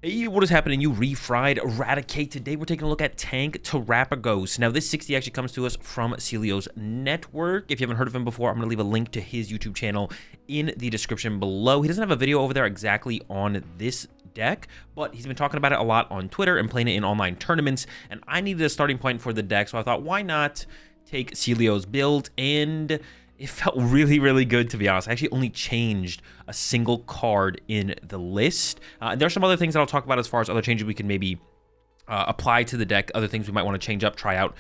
Hey, what is happening, you refried Eradicate? Today we're taking a look at Tank Terapagos. Now, this 60 actually comes to us from Celio's network. If you haven't heard of him before, I'm going to leave a link to his YouTube channel in the description below. He doesn't have a video over there exactly on this deck, but he's been talking about it a lot on Twitter and playing it in online tournaments, and I needed a starting point for the deck, so I thought, why not take Celio's build? And it felt really, really good, to be honest. I actually only changed a single card in the list. There's some other things that I'll talk about as far as other changes we can maybe apply to the deck, other things we might want to change up, try out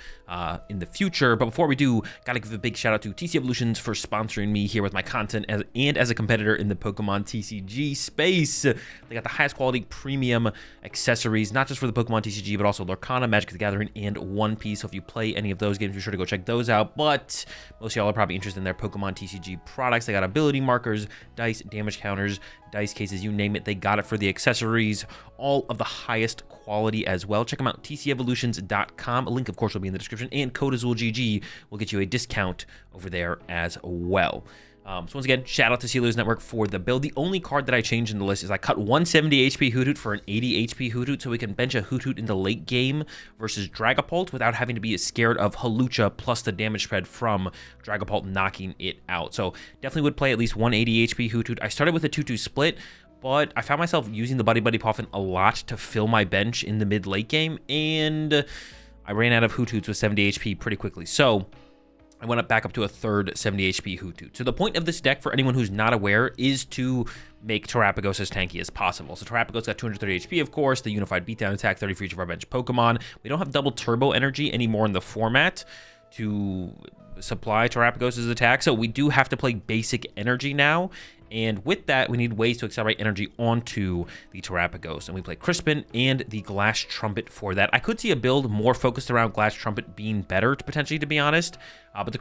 in the future. But before we do, gotta give a big shout out to TC Evolutions for sponsoring me here with my content and as a competitor in the Pokemon TCG space. They got the highest quality premium accessories, not just for the Pokemon TCG, but also Lorcana, Magic the Gathering, and One Piece. So if you play any of those games, be sure to go check those out. But most of y'all are probably interested in their Pokemon TCG products. They got ability markers, dice, damage counters, dice cases, you name it. They got it for the accessories, all of the highest quality as well. Check them out, tcevolutions.com. A link, of course, will be in the description, and code AzulGG will get you a discount over there as well. So once again, shout out to Celio's Network for the build. The only card that I changed in the list is I cut 170 HP Hoothoot for an 80 HP Hoothoot, so we can bench a Hoothoot in the late game versus Dragapult without having to be scared of Hawlucha plus the damage spread from Dragapult knocking it out. So definitely would play at least 180 HP Hoothoot. I started with a 2-2 split, but I found myself using the Buddy Buddy Poffin a lot to fill my bench in the mid-late game, and I ran out of Hoothoots with 70 HP pretty quickly. So I went back up to a third 70 HP Hoothoot. So the point of this deck, for anyone who's not aware, is to make Terapagos as tanky as possible. So Terapagos got 230 HP, of course, the Unified Beatdown attack, 30 for each of our bench Pokemon. We don't have double turbo energy anymore in the format to supply Terapagos' attack, so we do have to play basic energy now. And with that, we need ways to accelerate energy onto the Terapagos. And we play Crispin and the Glass Trumpet for that. I could see a build more focused around Glass Trumpet being better, potentially, to be honest. But the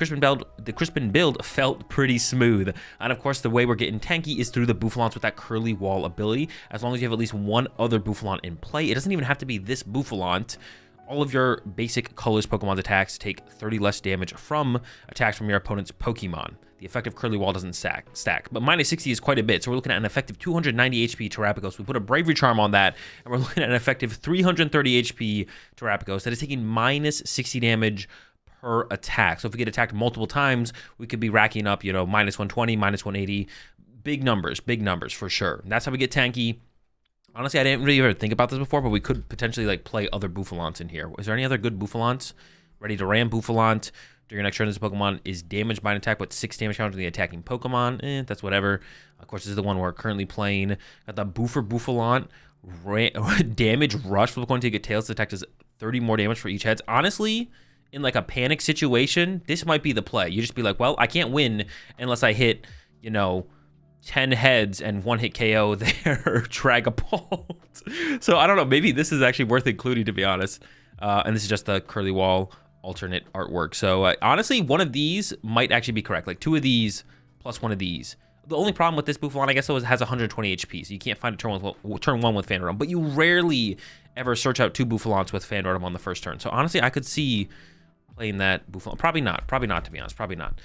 Crispin build felt pretty smooth. And of course, the way we're getting tanky is through the Bouffalants with that Curly Wall ability. As long as you have at least one other Bouffalant in play, it doesn't even have to be this Bouffalant. All of your basic colors Pokemon's attacks take 30 less damage from attacks from your opponent's Pokemon. The effective Curly Wall doesn't stack, but minus 60 is quite a bit, so we're looking at an effective 290 HP Terapagos. We put a Bravery Charm on that, and we're looking at an effective 330 HP Terapagos that is taking minus 60 damage per attack. So if we get attacked multiple times, we could be racking up, minus 120, minus 180. Big numbers for sure. And that's how we get tanky. Honestly, I didn't really ever think about this before, but we could potentially play other Bouffalants in here. Is there any other good Bouffalants? Ready to Ram Bouffalant. During your next turn, this Pokemon is damaged by an attack with 6 damage counter to the attacking Pokemon. That's whatever. Of course, this is the one we're currently playing. Got the Bouffalant. Damage Rush for the Pokemon to get Tails. The attack does 30 more damage for each heads. Honestly, in a panic situation, this might be the play. You just be like, well, I can't win unless I hit, 10 heads and one hit KO their Dragapult. So I don't know, maybe this is actually worth including, to be honest. And this is just the Curly Wall alternate artwork. So honestly, one of these might actually be correct. 2 of these plus one of these. The only problem with this Bouffalant, I guess, is it has 120 HP, so you can't find a turn one with Fan but you rarely ever search out 2 Bouffalants with Fan on the first turn. So honestly, I could see playing that Bouffalant. Probably not, to be honest. Probably not.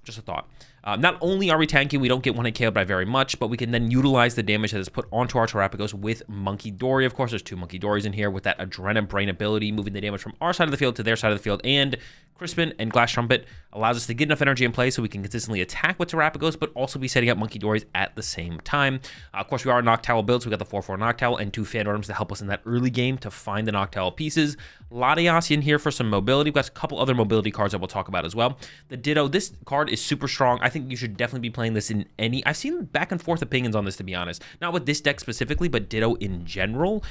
Just a thought. Not only are we tanky, we don't get one hit KO by very much, but we can then utilize the damage that is put onto our Terapagos with Monkey Dory. Of course, there's 2 Monkey Dories in here with that Adrena Brain ability, moving the damage from our side of the field to their side of the field. And Crispin and Glass Trumpet allows us to get enough energy in play so we can consistently attack with Terapagos, but also be setting up Monkey Dories at the same time. Of course, we are a Noctowl build, so we got the 4/4 Noctowl and 2 Phantoms to help us in that early game to find the Noctowl pieces. Latias in here for some mobility. We've got a couple other mobility cards that we'll talk about as well. The Ditto, this card is super strong. I think you should definitely be playing this in any... I've seen back and forth opinions on this, to be honest. Not with this deck specifically, but Ditto in general.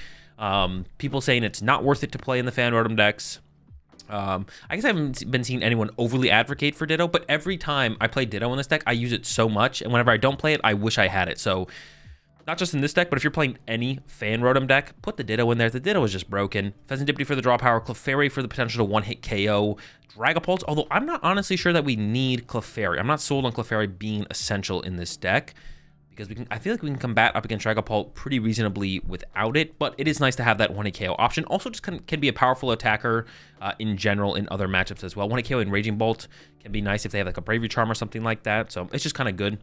People saying it's not worth it to play in the Fan Rotom decks. I guess I haven't been seeing anyone overly advocate for Ditto, but every time I play Ditto in this deck, I use it so much, and whenever I don't play it, I wish I had it. So, not just in this deck, but if you're playing any Fan Rotom deck, put the Ditto in there. The Ditto is just broken. Pheasantipity for the draw power, Clefairy for the potential to one-hit KO, Dragapult, although I'm not honestly sure that we need Clefairy. I'm not sold on Clefairy being essential in this deck, because I feel like we can combat up against Dragapult pretty reasonably without it, but it is nice to have that 1-hit KO option. Also, just can be a powerful attacker in general in other matchups as well. 1-hit KO in Raging Bolt can be nice if they have a Bravery Charm or something like that, so it's just kind of good.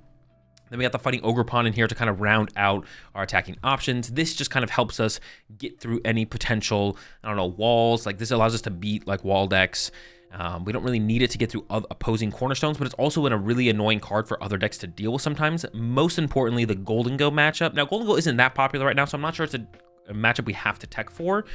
Then we got the Fighting Ogerpon in here to kind of round out our attacking options. This just kind of helps us get through any potential, I don't know, walls. Like this allows us to beat like wall decks. We don't really need it to get through opposing cornerstones, but it's also a really annoying card for other decks to deal with sometimes. Most importantly, the Golden Go matchup. Now, Golden Go isn't that popular right now, so I'm not sure it's a matchup we have to tech for.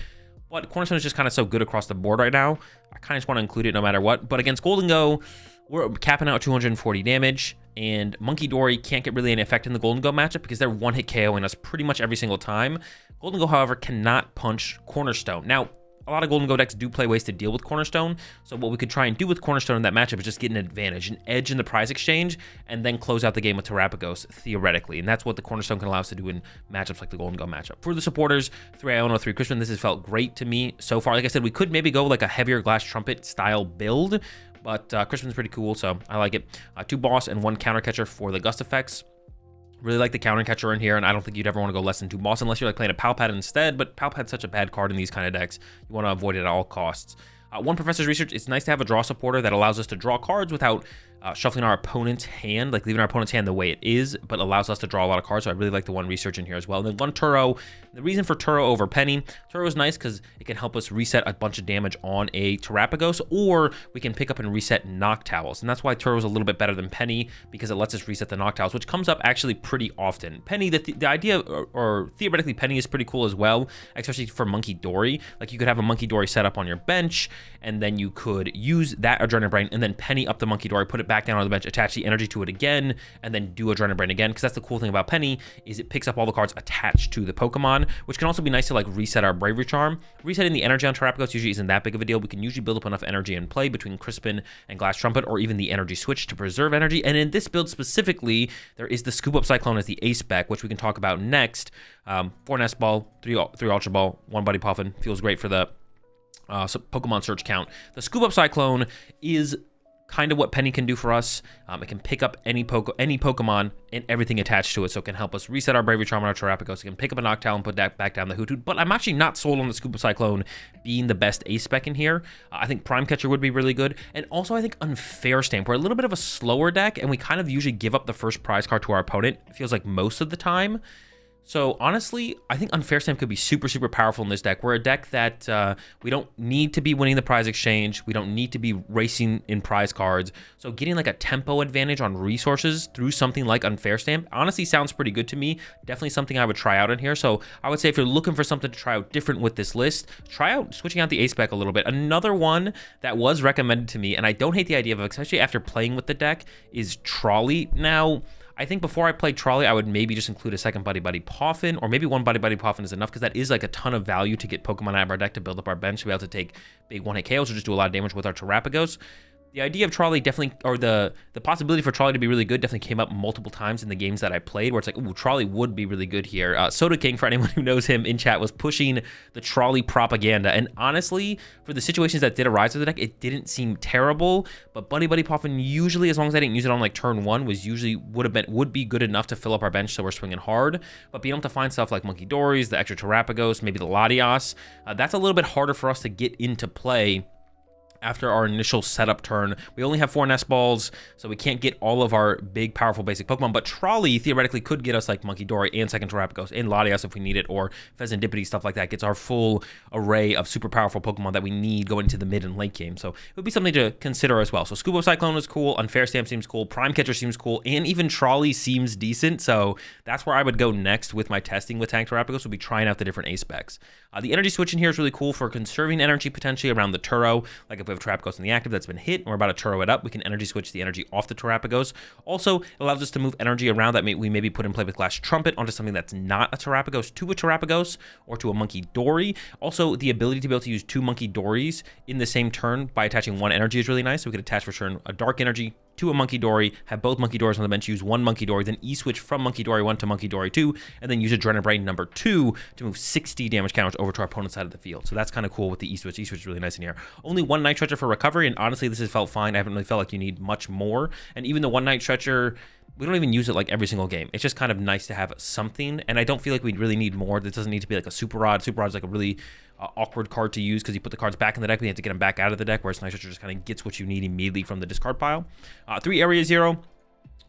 But Cornerstone is just kind of so good across the board right now. I kind of just want to include it no matter what. But against Golden Go, we're capping out 240 damage. And Monkey Dory can't get really any effect in the Golden Go matchup because they're one-hit KOing us pretty much every single time. Golden Go, however, cannot punch Cornerstone. Now, a lot of Golden Go decks do play ways to deal with Cornerstone. So what we could try and do with Cornerstone in that matchup is just get an advantage, an edge in the prize exchange, and then close out the game with Terapagos, theoretically. And that's what the Cornerstone can allow us to do in matchups like the Golden Go matchup. For the supporters, 3 Iono, 3 Crispin, this has felt great to me so far. Like I said, we could maybe go like a heavier Glass Trumpet style build, but Crispin's pretty cool, so I like it. 2 Boss and 1 Counter Catcher for the Gust effects. Really like the Counter Catcher in here, and I don't think you'd ever want to go less than 2 Boss unless you're like playing a Palpad instead, but Palpad's such a bad card in these kind of decks. You want to avoid it at all costs. 1 Professor's Research, it's nice to have a draw supporter that allows us to draw cards without shuffling our opponent's hand, like leaving our opponent's hand the way it is, but allows us to draw a lot of cards, so I really like the 1 Research in here as well. And then 1 Turo. The reason for Turo over Penny, Turo is nice because it can help us reset a bunch of damage on a Terapagos, or we can pick up and reset Noctowls, and that's why Turo is a little bit better than Penny, because it lets us reset the Noctowls, which comes up actually pretty often. Penny, the idea, or theoretically Penny is pretty cool as well, especially for Monkey Dory. Like you could have a Monkey Dory set up on your bench, and then you could use that Adrenaline Brain, and then Penny up the Monkey Dory, put it back down on the bench, attach the energy to it again, and then do Adrenaline Brain again, because that's the cool thing about Penny, is it picks up all the cards attached to the Pokemon, which can also be nice to like reset our Bravery Charm. Resetting the energy on Terapagos usually isn't that big of a deal. We can usually build up enough energy in play between Crispin and Glass Trumpet, or even the energy switch to preserve energy. And in this build specifically, there is the Scoop Up Cyclone as the A spec, which we can talk about next. 4 Nest Ball, 3 Ultra Ball, 1 Buddy Puffin. Feels great for the Pokemon search count. The Scoop Up Cyclone is kind of what Penny can do for us. It can pick up any Pokemon and everything attached to it, so it can help us reset our Bravery Charm on our Terapagos. It can pick up a Noctowl and put that back down the Hoothoot, but I'm actually not sold on the Scoop Up Cyclone being the best A spec in here. I think Prime Catcher would be really good, and also I think Unfair Stamp. We're a little bit of a slower deck, and we kind of usually give up the first prize card to our opponent, it feels like most of the time. So honestly, I think Unfair Stamp could be super, super powerful in this deck. We're a deck that we don't need to be winning the prize exchange. We don't need to be racing in prize cards. So getting like a tempo advantage on resources through something like Unfair Stamp honestly sounds pretty good to me. Definitely something I would try out in here. So I would say if you're looking for something to try out different with this list, try out switching out the A spec a little bit. Another one that was recommended to me, and I don't hate the idea of it, especially after playing with the deck, is Trolley. Now, I think before I played Trolley, I would maybe just include a second Buddy Buddy Poffin, or maybe 1 Buddy Buddy Poffin is enough, because that is like a ton of value to get Pokemon out of our deck to build up our bench, to be able to take big 1-hit KOs or just do a lot of damage with our Terapagos. The idea of Trolley definitely, or the possibility for Trolley to be really good definitely came up multiple times in the games that I played, where it's like, ooh, Trolley would be really good here. Soda King, for anyone who knows him in chat, was pushing the Trolley propaganda, and honestly, for the situations that did arise with the deck, it didn't seem terrible, but Buddy Buddy Poffin usually, as long as I didn't use it on like turn 1, would be good enough to fill up our bench so we're swinging hard. But being able to find stuff like Monkey Dories, the extra Terapagos, maybe the Latias, that's a little bit harder for us to get into play after our initial setup turn. We only have 4 Nest Balls, so we can't get all of our big, powerful, basic Pokemon, but Trolley theoretically could get us like Monkey Dory and second Terapagos and Latias if we need it, or Pheasantipity, stuff like that. Gets our full array of super powerful Pokemon that we need going into the mid and late game. So it would be something to consider as well. So Scuba Cyclone is cool, Unfair Stamp seems cool, Prime Catcher seems cool, and even Trolley seems decent. So that's where I would go next with my testing with Tank Terapagos, would be trying out the different A specs. The energy switch in here is really cool for conserving energy potentially around the Turo. Like if we have Terapagos in the active that's been hit and we're about to Turo it up, we can energy switch the energy off the Terapagos. Also, it allows us to move energy around that we maybe put in play with Glass Trumpet onto something that's not a Terapagos to a Terapagos or to a Monkey Dory. Also, the ability to be able to use 2 Monkey Dories in the same turn by attaching 1 energy is really nice. So we could attach for turn a Dark Energy to a Monkey Dory, have both Monkey Dories on the bench, use 1 Monkey Dory, then E-switch from Monkey Dory 1 to Monkey Dory 2, and then use Adrenaline Brain number 2 to move 60 damage counters over to our opponent's side of the field. So that's kind of cool with the E-switch. E-switch is really nice in here. Only 1 Night Stretcher for recovery, and honestly, this has felt fine. I haven't really felt like you need much more. And even the 1 Night Stretcher, we don't even use it like every single game. It's just kind of nice to have something, and I don't feel like we really need more. This doesn't need to be like a Super Rod. Super Rod is like a really awkward card to use because you put the cards back in the deck, but you have to get them back out of the deck, whereas Night Stretcher just kind of gets what you need immediately from the discard pile. 3 Area Zero.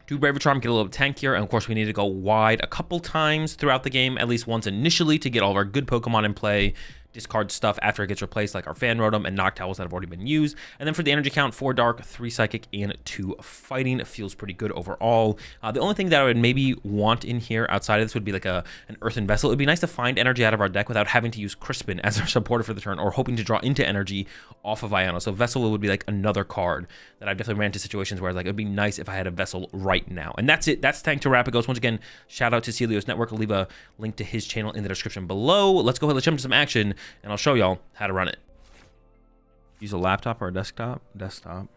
2 Braver Charm, get a little tankier, and of course we need to go wide a couple times throughout the game, at least once initially, to get all of our good Pokemon in play, discard stuff after it gets replaced, like our Fan Rotom and Noctowls that have already been used. And then for the energy count, 4 Dark, 3 Psychic, and 2 Fighting. It feels pretty good overall. The only thing that I would maybe want in here outside of this would be like an Earthen Vessel. It would be nice to find energy out of our deck without having to use Crispin as our supporter for the turn, or hoping to draw into energy off of Iono. So Vessel would be like another card that I've definitely ran into situations where like it would be nice if I had a Vessel right now. And that's it. That's Tank Terapagos. Once again, shout out to Celios Network. I'll leave a link to his channel in the description below. Let's go ahead, let's jump into some action, and I'll show y'all how to run it. Use a laptop or a desktop? Desktop.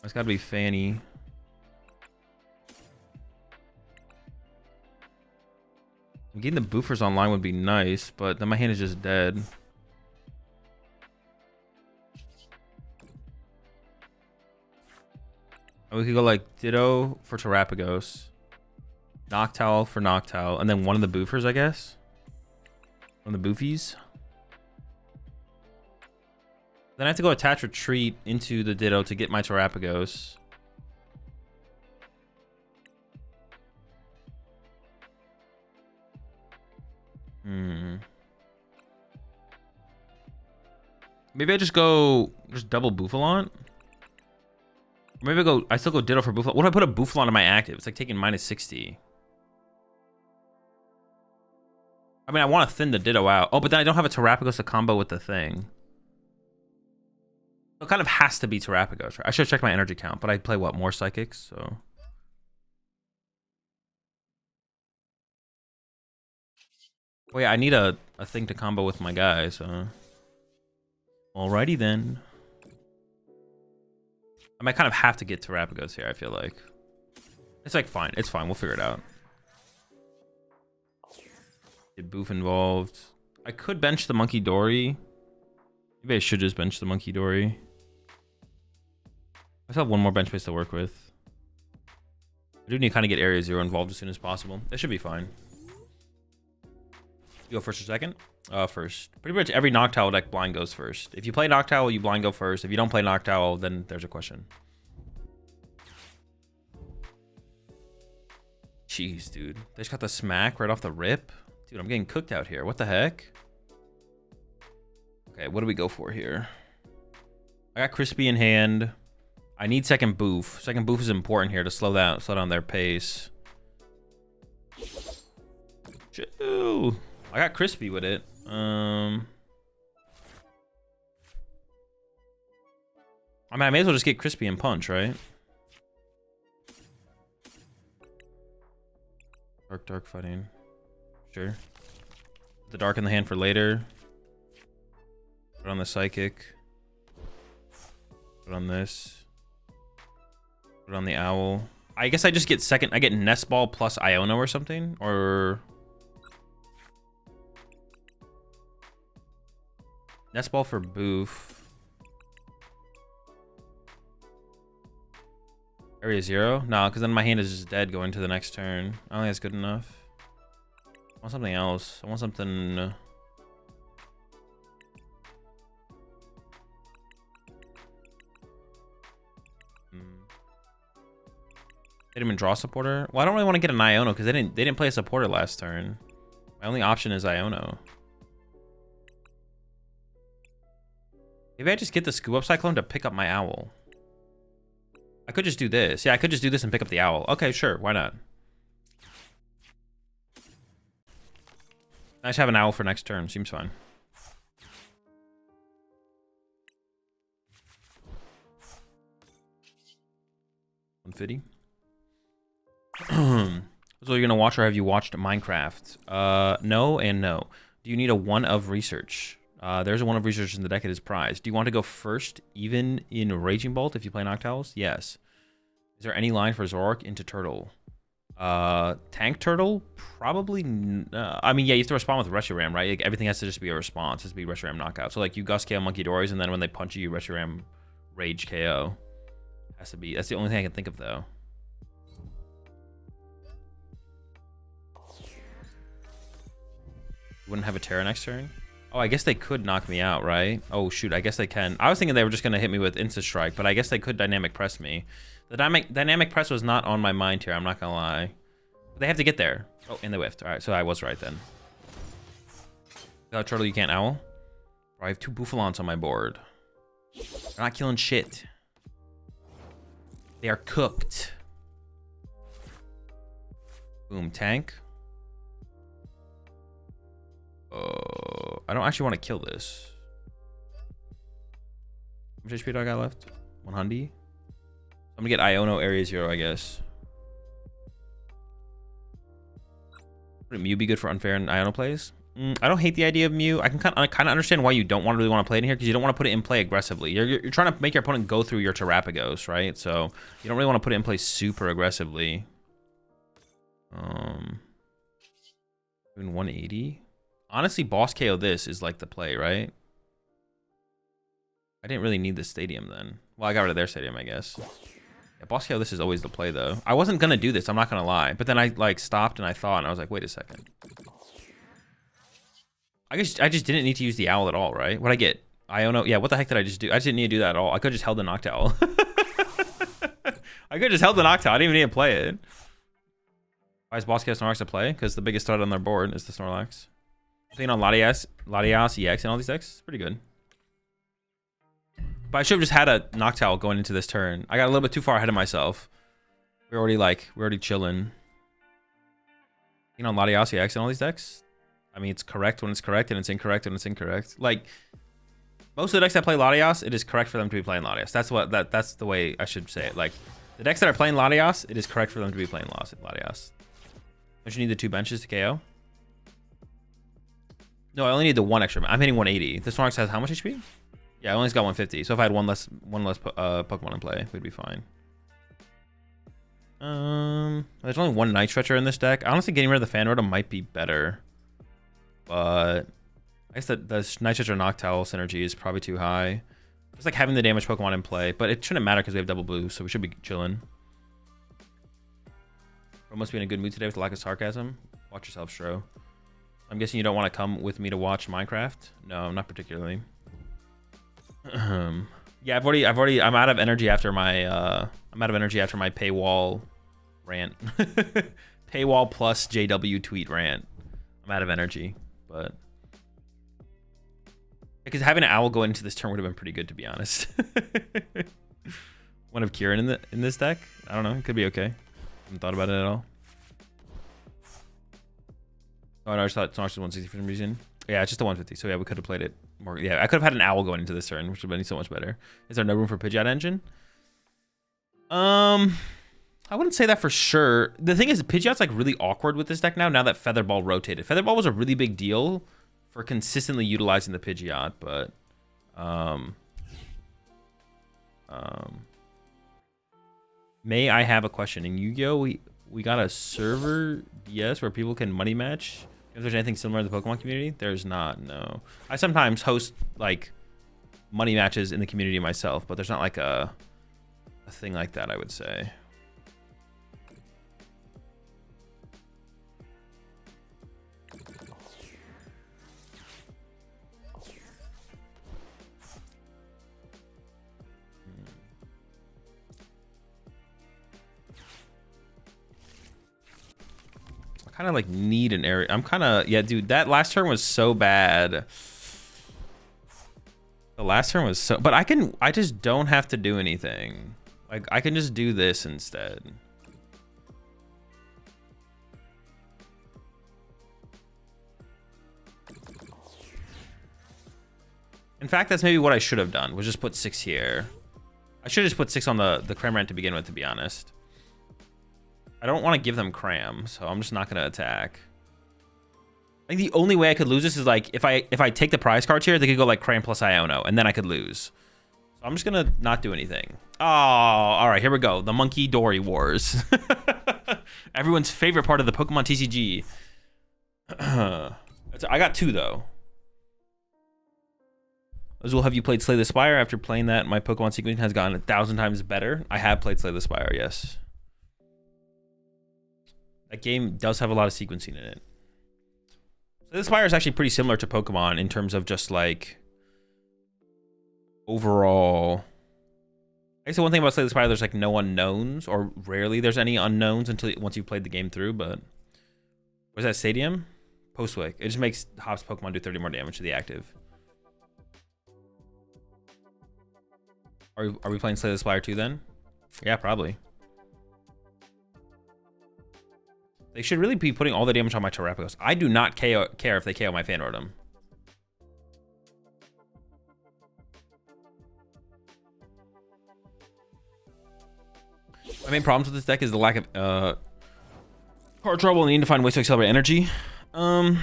It's gotta be Fanny. Getting the boofers online would be nice, but then my hand is just dead. And we could go like Ditto for Terapagos, Noctowl for Noctowl, and then one of the boofers, I guess. One of the boofies. Then I have to go attach Retreat into the Ditto to get my Terapagos. Maybe I just double Bouffalon. Maybe I still go Ditto for Bouffalon. What if I put a Bouffalon in my active? It's like taking -60. I mean, I want to thin the Ditto out. Oh, but then I don't have a Terapagos to combo with the thing. So it kind of has to be Terapagos. Right? I should have checked my energy count, but I play what, more Psychics, so. Oh yeah, I need a thing to combo with my guy, so. Alrighty then. I might kind of have to get Terapagos here, I feel like. It's like fine. It's fine. We'll figure it out. Get Boof involved. I could bench the Monkey Dory. Maybe I should just bench the Monkey Dory. I still have one more bench space to work with. I do need to kind of get Area 0 involved as soon as possible. That should be fine. You go first or second? First. Pretty much every Noctowl deck blind goes first. If you play Noctowl, you blind go first. If you don't play Noctowl, then there's a question. Jeez, dude. They just got the smack right off the rip. Dude, I'm getting cooked out here. What the heck? Okay, what do we go for here? I got Crispy in hand. I need second Boof. Second Boof is important here to slow down their pace. Chill. I got Crispy with it. I mean, I may as well just get Crispy and punch, right? Dark fighting. Sure. The dark in the hand for later. Put on the Psychic. Put on this. Put on the Owl. I guess I just get second. I get Nest Ball plus Iono or something, or Nest Ball for Boof. Area 0? No, because then my hand is just dead going to the next turn. I don't think that's good enough. I want something else. I want something. They didn't even draw a supporter. Well, I don't really want to get an Iono because they didn't play a supporter last turn. My only option is Iono. Maybe I just get the Scoop Up Cyclone to pick up my Owl. I could just do this. Yeah, I could just do this and pick up the Owl. Okay, sure. Why not? I just have an Owl for next turn. Seems fine. $150. So you're gonna watch, or have you watched Minecraft? No and no. Do you need a 1 of research? There's a 1 of research in the deck. It is prized. Do you want to go first, even in Raging Bolt, if you play Noctowls? Yes. Is there any line for Zoroark into Turtle? Tank Turtle? Probably. I mean, yeah, you have to respond with Reshiram, right? Like, everything has to just be a response. It has to be Reshiram knockout. So like you Gust KO Monkey Dories, and then when they punch you, Reshiram Rage KO. Has to be. That's the only thing I can think of, though. Wouldn't have a Terra next turn. Oh, I guess they could knock me out, right? Oh, shoot. I guess they can. I was thinking they were just going to hit me with Insta Strike, but I guess they could dynamic press me. The dynamic press was not on my mind here. I'm not going to lie. They have to get there. Oh, and they whiffed. All right, so I was right then. Turtle, you can't owl. Bro, I have 2 Bouffalons on my board. They're not killing shit. They are cooked. Boom, tank. I don't actually want to kill this. How much HP do I got left? 100. I'm gonna get Iono Area 0, I guess. Would Mew be good for unfair and Iono plays? I don't hate the idea of Mew. I can kind of understand why you don't really want to play it in here, because you don't want to put it in play aggressively. You're trying to make your opponent go through your Terapagos, right? So you don't really want to put it in play super aggressively. Even 180. Honestly, boss KO this is like the play, right? I didn't really need the stadium then. Well, I got rid of their stadium, I guess. Yeah, boss KO this is always the play, though. I wasn't gonna do this. I'm not gonna lie. But then I like stopped and I thought, and I was like, wait a second. I just didn't need to use the owl at all, right? What'd I get? Iono. Yeah, what the heck did I just do? I just didn't need to do that at all. I could have just held the Noctowl. I could have just held the Noctowl. I didn't even need to play it. Why is boss KO Snorlax to play? Because the biggest threat on their board is the Snorlax. Playing on Latias, EX, and all these decks, it's pretty good. But I should have just had a Noctowl going into this turn. I got a little bit too far ahead of myself. We're already chilling. You know, Latias, EX, and all these decks. I mean, it's correct when it's correct, and it's incorrect when it's incorrect. Like most of the decks that play Latias, it is correct for them to be playing Latias. That's the way I should say it. Like the decks that are playing Latias, it is correct for them to be playing Latias. Don't you need the 2 benches to KO? No, I only need the 1 extra. I'm hitting 180. This Snorlax has how much HP? Yeah, I only got 150. So if I had one less Pokemon in play, we'd be fine. There's only 1 Night Stretcher in this deck. Honestly, getting rid of the Fan Rotom might be better. But I guess that the Night Stretcher Noctowl synergy is probably too high. It's like having the damaged Pokemon in play, but it shouldn't matter because we have double blue, so we should be chilling. Bro must be in a good mood today with the lack of sarcasm. Watch yourself, Stro. I'm guessing you don't want to come with me to watch Minecraft? No, not particularly. Yeah, I'm out of energy after my paywall rant. Paywall plus JW tweet rant. I'm out of energy, but because having an owl go into this turn would have been pretty good, to be honest. One of Kieran in this deck. I don't know. It could be okay. Haven't thought about it at all. Oh no, I just thought Snorlax was 160 for some reason. Yeah, it's just a 150. So yeah, we could have played it more. Yeah, I could have had an owl going into this turn, which would have been so much better. Is there no room for Pidgeot engine? I wouldn't say that for sure. The thing is, Pidgeot's like really awkward with this deck now that Featherball rotated. Featherball was a really big deal for consistently utilizing the Pidgeot, but may I have a question? In Yu-Gi-Oh, we got a server DS where people can money match. If there's anything similar to the Pokemon community, there's not. No, I sometimes host like money matches in the community myself, but there's not like a thing like that, I would say. Kind of like need an area. I'm kind of, yeah, dude, that last turn was so bad. The last turn was so, but I just don't have to do anything. Like I can just do this instead. In fact, that's maybe what I should have done, was just put 6 here. I should have just put 6 on the Cramorant to begin with, to be honest. I don't want to give them Cram, so I'm just not going to attack. I think the only way I could lose this is like if I take the prize cards here, they could go like Cram plus Iono, and then I could lose. So I'm just going to not do anything. Oh, all right, here we go. The Monkey Dory Wars. Everyone's favorite part of the Pokemon TCG. I got 2, though. Azul, have you played Slay the Spire? After playing that, my Pokemon sequencing has gotten 1,000 times better. I have played Slay the Spire, yes. That game does have a lot of sequencing in it. This Spire is actually pretty similar to Pokemon in terms of just like overall. I guess the one thing about Slay the Spire, there's like no unknowns, or rarely there's any unknowns until once you've played the game through. But was that Stadium? Postwick. It just makes Hop's Pokemon do 30 more damage to the active. Are we playing Slay the Spire 2 then? Yeah, probably. They should really be putting all the damage on my Terapagos. I do not care if they KO my Fan Rotom. My main problems with this deck is the lack of card trouble and needing to find ways to accelerate energy. Oh,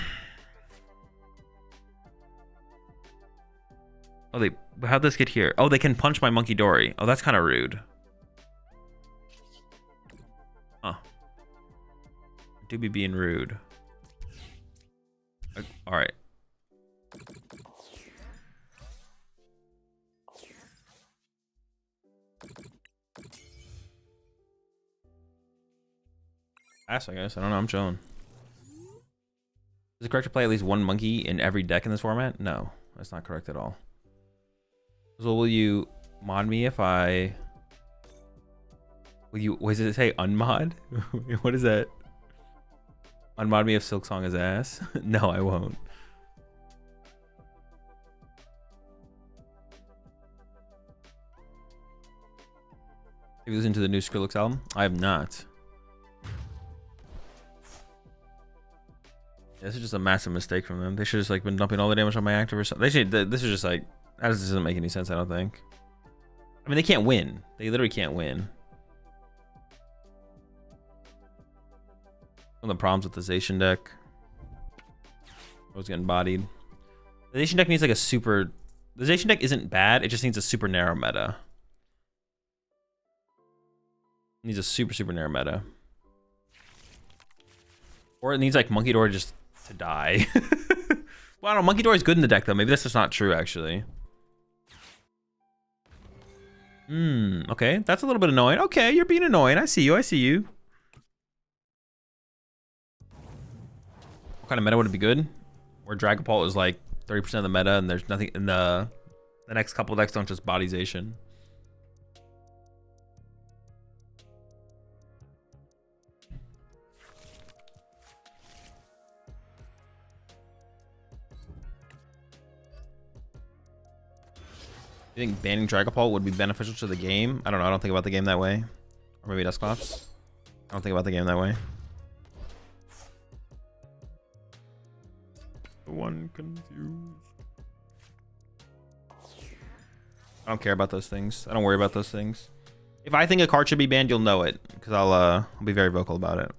how'd this get here? Oh, they can punch my Monkey Dory. Oh, that's kind of rude. Huh. Do be being rude. All right. Pass, I guess. I don't know. I'm chilling. Is it correct to play at least one monkey in every deck in this format? No, that's not correct at all. So will you mod me if I... Will you... What does it say? Unmod? What is that? Unmod me if Silksong is ass? No, I won't. Have you listened to the new Skrillex album? I have not. This is just a massive mistake from them. They should have just like been dumping all the damage on my active or something. They should. This is just like, that just doesn't make any sense. I don't think. I mean, they can't win. They literally can't win. One of the problems with the Zacian deck. I was getting bodied. The Zacian deck needs like a super. The Zacian deck isn't bad. It just needs a super narrow meta. It needs a super narrow meta. Or it needs like Monkey Dory just to die. Well, I don't know. Monkey Dory's good in the deck though. Maybe that's just not true actually. Okay. That's a little bit annoying. Okay, you're being annoying. I see you. I see you. What kind of meta would it be good? Where Dragapult is like 30% of the meta and there's nothing in the next couple decks don't just body Zacian. You think banning Dragapult would be beneficial to the game? I don't know. I don't think about the game that way. Or maybe Dusclops. I don't think about the game that way. One confused. I don't care about those things. I don't worry about those things. If I think a card should be banned, you'll know it. Because I'll be very vocal about it.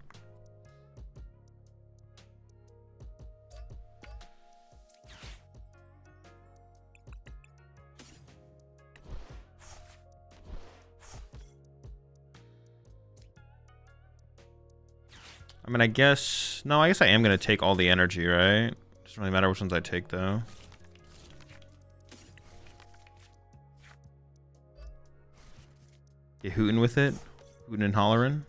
I mean, I guess... No, I guess I am going to take all the energy, right? Doesn't really matter which ones I take, though. Get hootin' with it. Hootin' and hollerin'.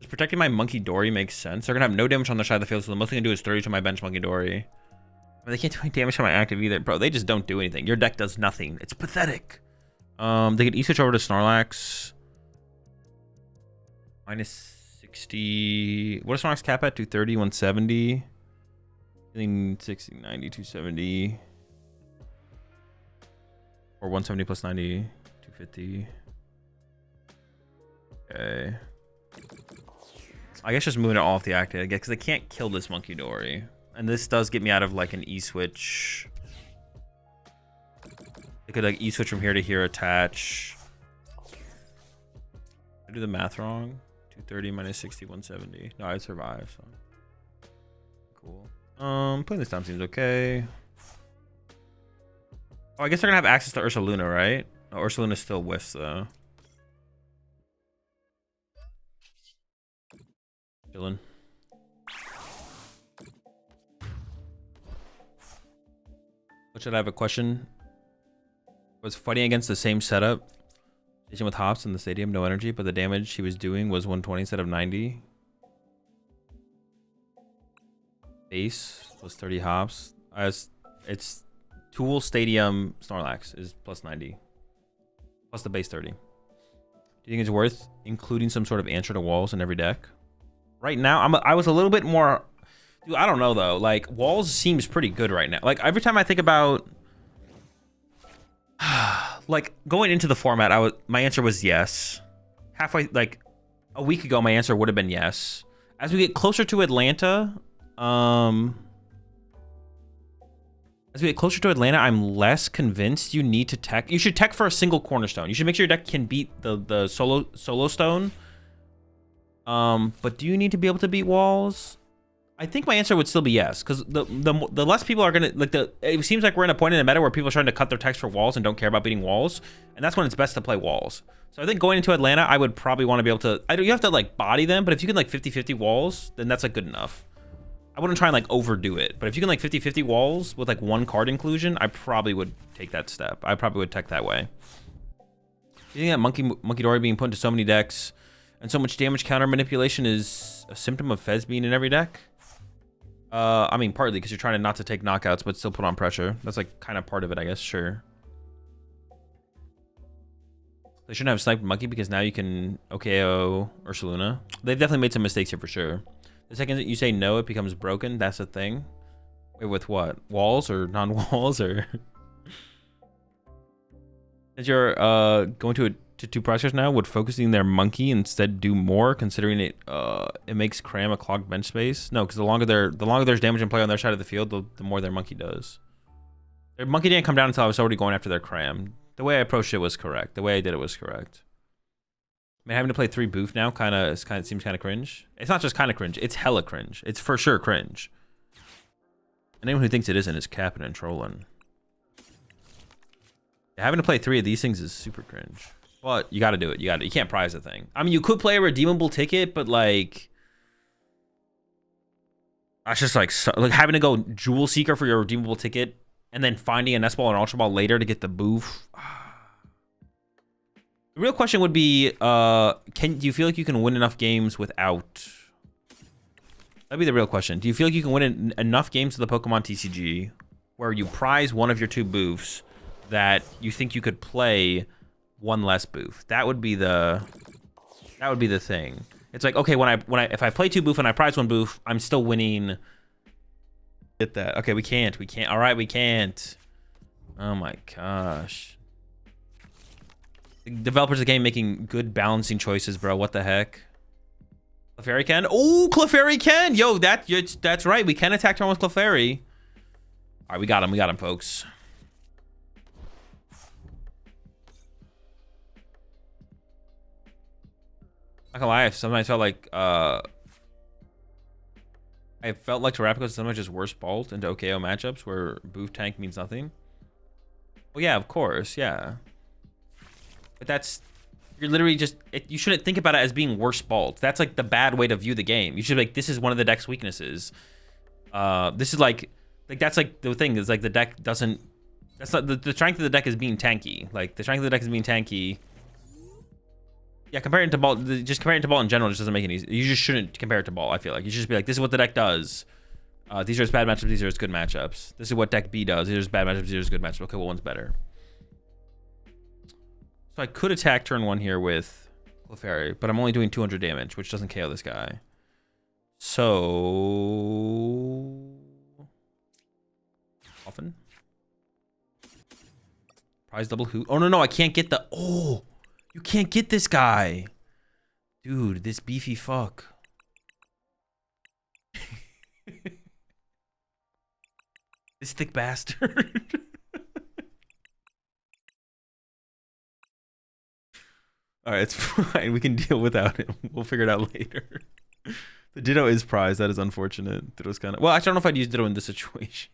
Just protecting my Monkey Dory makes sense. They're going to have no damage on the side of the field, so the most they can do is 30 to my bench Monkey Dory. I mean, they can't do any damage to my active either. Bro, they just don't do anything. Your deck does nothing. It's pathetic. They could E-switch over to Snorlax. Minus 60. What is Snorlax cap at? 230, 170. Feeling 60, 90, 270. Or 170 plus 90, 250. Okay. I guess just moving it off the active again, because they can't kill this Monkey Dory. And this does get me out of like an E-switch. They could like E-switch from here to here, attach. I do the math wrong. 230 minus 60, 170. No, I'd survive, so. Cool. Putting this down seems okay. Oh, I guess they're gonna have access to Ursaluna, right? Oh, Ursaluna still whiffs though. Chillin'. What should I have a question? Was fighting against the same setup with Hops in the stadium, no energy, but the damage he was doing was 120 instead of 90. base plus 30 hops. As it's Tool Stadium Snorlax is plus 90. Plus the base 30. Do you think it's worth including some sort of answer to walls in every deck? Right now, I was a little bit more... Dude, I don't know, though. Like, walls seems pretty good right now. Like, every time I think about... like, going into the format, my answer was yes. Halfway, like, a week ago, my answer would have been yes. As we get closer to Atlanta... As we get closer to Atlanta, I'm less convinced you need to tech. You should tech for a single cornerstone. You should make sure your deck can beat the solo stone. But do you need to be able to beat walls? I think my answer would still be yes, because the less people are gonna like it seems like we're in a point in the meta where people are trying to cut their techs for walls and don't care about beating walls, and that's when it's best to play walls. So I think going into Atlanta, I would probably want to be able to. You have to like body them, but if you can like 50-50 walls, then that's like good enough. I wouldn't try and like overdo it, but if you can like 50-50 walls with like one card inclusion, I probably would take that step. I probably would tech that way. You think that Monkey Dory being put into so many decks and so much damage counter manipulation is a symptom of Fez being in every deck? I mean, partly because you're trying not to take knockouts, but still put on pressure. That's like kind of part of it, I guess. Sure. They shouldn't have sniped Monkey because now you can OKO Ursaluna. They've definitely made some mistakes here for sure. The second that you say no, it becomes broken. That's the thing. Wait, with what? Walls or non-walls or? As you're going to two processors now, would focusing their Monkey instead do more, considering it makes Cram a clogged bench space? No, because the longer there's damage in play on their side of the field, the more their Monkey does. Their Monkey didn't come down until I was already going after their Cram. The way I approached it was correct. The way I did it was correct. I mean, having to play 3 boof now seems kind of cringe. It's not just kind of cringe. It's hella cringe. It's for sure cringe. And anyone who thinks it isn't is capping and trolling. Having to play 3 of these things is super cringe. But you got to do it. You can't prize the thing. I mean, you could play a redeemable ticket, but like... That's just like having to go Jewel Seeker for your redeemable ticket and then finding a Nest Ball and Ultra Ball later to get the boof. The real question would be, do you feel like you can win enough games without... That'd be the real question. Do you feel like you can win enough games with the Pokemon TCG where you prize one of your 2 boofs that you think you could play one less boof? That would be the thing. It's like, okay, if I play 2 boof and I prize 1 boof, I'm still winning. Get that. Okay, we can't. All right, we can't. Oh my gosh. Developers of the game making good balancing choices, bro. What the heck? Clefairy can? Oh, Clefairy can! Yo, that's right. We can attack turn with Clefairy. All right, we got him, folks. Not gonna lie, I sometimes felt like Terapagos sometimes just worse balled into OKO matchups where boof tank means nothing. Well, yeah, of course, yeah. But you're literally just, you shouldn't think about it as being worse balled. That's like the bad way to view the game. You should be like, this is one of the deck's weaknesses. This is like that's like the thing is like the deck doesn't, that's not, the strength of the deck is being tanky. Like the strength of the deck is being tanky. Yeah, comparing it to ball, just comparing it to ball in general just doesn't make it easy. You just shouldn't compare it to ball, I feel like. You should just be like, this is what the deck does. These are its bad matchups, these are its good matchups. This is what deck B does. These are its bad matchups, these are its good matchups. Okay, what one's better? So I could attack turn 1 here with Clefairy, but I'm only doing 200 damage, which doesn't KO this guy. So... Often. Prize double hoot. Oh, no, I can't get the... Oh! You can't get this guy! Dude, this beefy fuck. This thick bastard. All right, it's fine. We can deal without him. We'll figure it out later. The Ditto is prized. That is unfortunate. Ditto's kind of... Well, actually, I don't know if I'd use Ditto in this situation.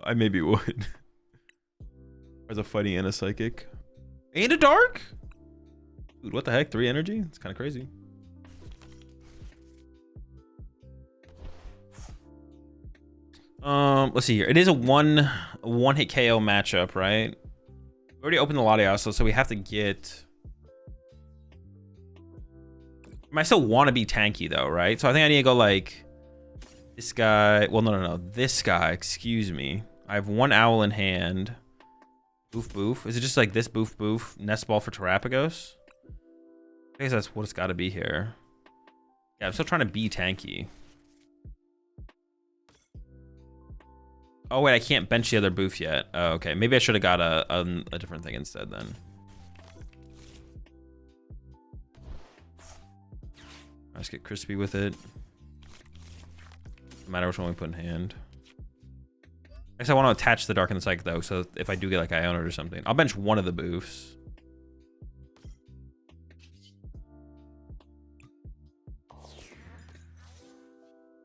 I maybe would. There's a fighting and a psychic. And a dark? Dude, what the heck? 3 energy? It's kind of crazy. Let's see here. It is a one-hit KO matchup, right? We already opened the Latias, so we have to get... I I still want to be tanky though, right? So I think I need to go like this guy. Well, no. This guy, excuse me. I have 1 owl in hand. Boof, boof. Is it just like this boof, boof? Nest ball for Terapagos? I guess that's what it's got to be here. Yeah, I'm still trying to be tanky. Oh, wait, I can't bench the other boof yet. Oh, okay. Maybe I should have got a different thing instead then. Let's get crispy with it. No matter which one we put in hand. I guess I want to attach the Dark and the Psychic though, so if I do get like Iona or something. I'll bench one of the boofs.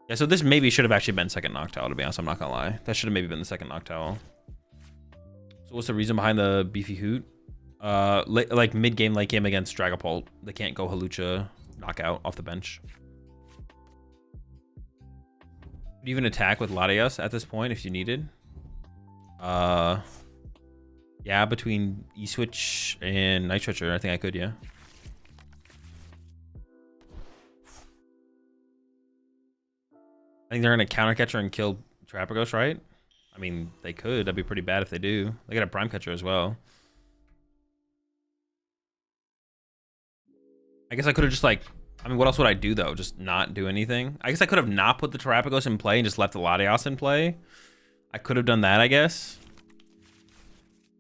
Yeah, so this maybe should have actually been second Noctowl, to be honest. I'm not gonna lie. That should have maybe been the second Noctowl. So what's the reason behind the beefy hoot? Like mid game, late game against Dragapult, they can't go Hawlucha knockout off the bench. Could you even attack with Latias at this point if you needed? Yeah, between E-Switch and Night Switcher, I think I could, yeah. I think they're gonna counter catcher and kill Terapagos, right? I mean, they could. That'd be pretty bad if they do. They got a prime catcher as well. I guess I could have just like, I mean, what else would I do though? Just not do anything? I guess I could have not put the Terapagos in play and just left the Latias in play. I could have done that, I guess.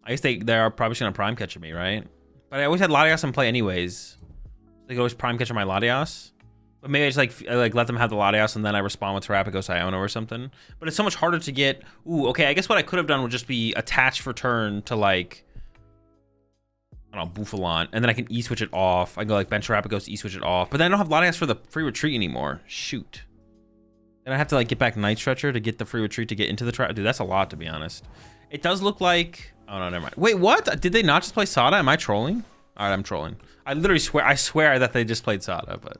I guess they are probably just gonna prime catcher me, right? But I always had Latias in play anyways. They could always prime catcher my Latias. But maybe I just like let them have the Latias and then I respond with Terapagos Iona or something. But it's so much harder to get. Ooh, okay. I guess what I could have done would just be attach for turn to like, I don't know, Bouffalon, and then I can E-switch it off. I go like bench Terapagos, E-switch it off. But then I don't have Latias for the free retreat anymore. Shoot. And I have to like get back Night Stretcher to get the free retreat to get into the trap. Dude, that's a lot to be honest. It does look like. Oh no, never mind. Wait, what? Did they not just play Sada? Am I trolling? All right, I'm trolling. I literally swear. I swear that they just played Sada, but.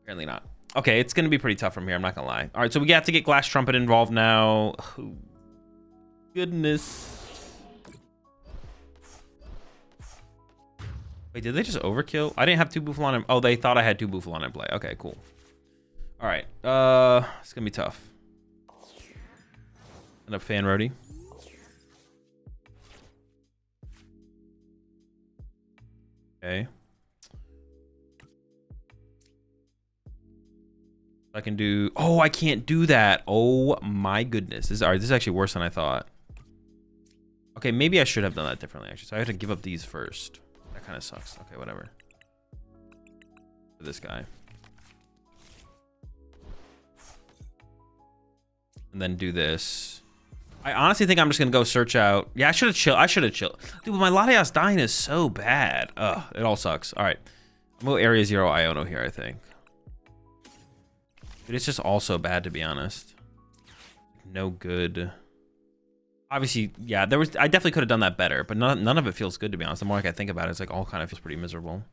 Apparently not. Okay, it's gonna be pretty tough from here. I'm not gonna lie. All right, so we got to get Glass Trumpet involved now. Oh, goodness. Wait, did they just overkill? I didn't have 2 Bouffalon in. Oh, they thought I had 2 Bouffalon in play. Okay, cool. All right, it's gonna be tough. End up Fan Roadie. Okay. I can do. Oh, I can't do that. Oh my goodness. This is actually worse than I thought. Okay, maybe I should have done that differently actually. So I have to give up these first. That kind of sucks. Okay, whatever. For this guy. And then do this. I honestly think I'm just gonna go search out. Yeah, I should have chilled. Dude, but my Latias dying is so bad. Ugh, it all sucks. All right. I'm gonna go Area 0 Iono here, I think. Dude, it's just all so bad, to be honest. No good. Obviously, yeah, I definitely could have done that better, but none of it feels good, to be honest. The more like I think about it, it's like all kind of feels pretty miserable.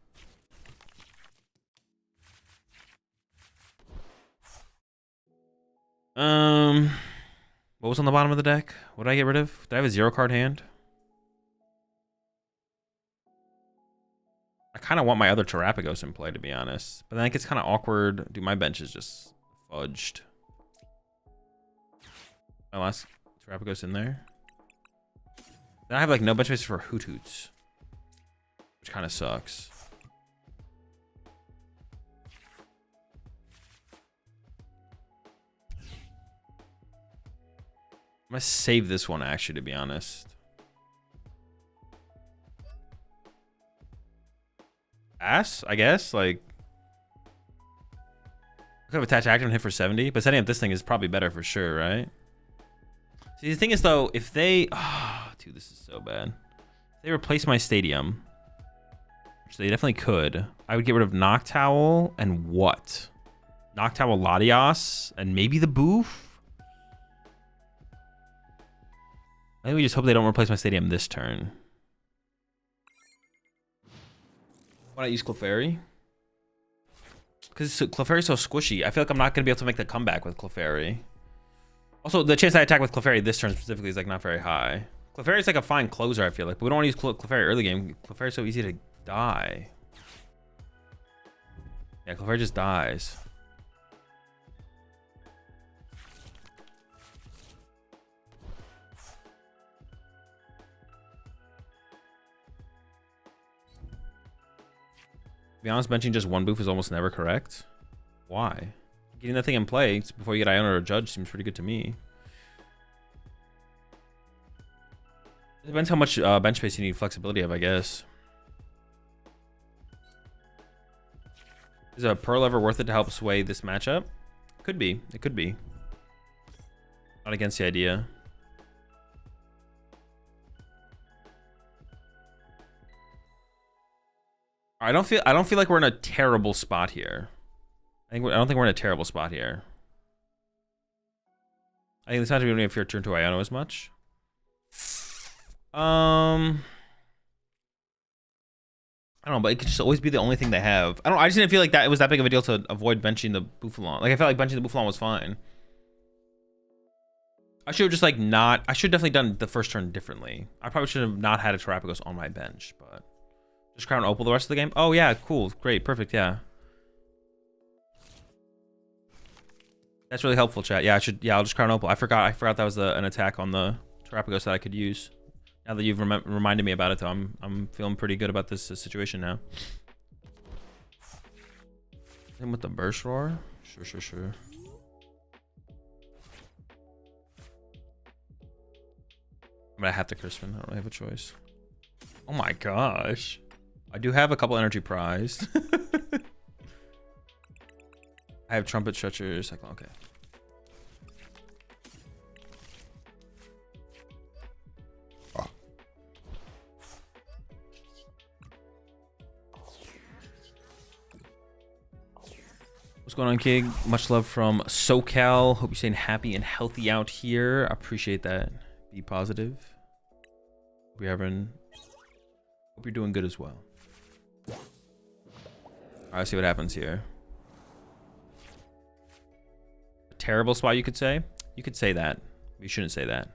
What was on the bottom of the deck? What did I get rid of? Did I have a 0-card hand? I kind of want my other Terapagos in play, to be honest. But then it gets kind of awkward. Dude, my bench is just fudged. My last Terapagos in there. Then I have like no bench space for Hoot Hoots, which kind of sucks. I'm gonna save this one actually, to be honest. Ass, I guess. Like, I could have attached active and hit for 70, but setting up this thing is probably better for sure, right? See, the thing is though, if they, oh, dude, this is so bad. If they replace my stadium, which they definitely could, I would get rid of Noctowl and what? Noctowl, Latias, and maybe the Boof. I think we just hope they don't replace my stadium this turn. Why not use Clefairy? Because Clefairy's so squishy. I feel like I'm not going to be able to make the comeback with Clefairy. Also, the chance I attack with Clefairy this turn specifically is like not very high. Clefairy's like a fine closer, I feel like. But we don't want to use Clefairy early game. Clefairy's so easy to die. Yeah, Clefairy just dies. To be honest, benching just one boof is almost never correct. Why? Getting that thing in play before you get Iona or Judge seems pretty good to me. It depends how much bench space you need flexibility of, I guess. Is a Pearl ever worth it to help sway this matchup? Could be. It could be. Not against the idea. I don't feel like we're in a terrible spot here. I don't think we're in a terrible spot here. I think this matchup we don't have your turn to Iona as much. I don't know, but it could just always be the only thing they have. I just didn't feel like that it was that big of a deal to avoid benching the Bouffalon. Like I felt like benching the Bouffalon was fine. I should have just like not. I should have definitely done the first turn differently. I probably should have not had a Terapagos on my bench, but just Crown Opal the rest of the game. Oh yeah, cool, great, perfect, yeah. That's really helpful, chat. Yeah, I'll just Crown Opal. I forgot that was an attack on the Terapagos that I could use. Now that you've reminded me about it, though, I'm feeling pretty good about this situation now. Same with the Burst Roar. Sure. I'm gonna have to Crispin. I don't really have a choice. Oh my gosh. I do have a couple energy prized. I have Trumpet Stretchers. Okay. What's going on, Kig? Much love from SoCal. Hope you're staying happy and healthy out here. I appreciate that. Be positive. Hope you're doing good as well. All right, let's see what happens here. A terrible spot, you could say. You could say that. You shouldn't say that.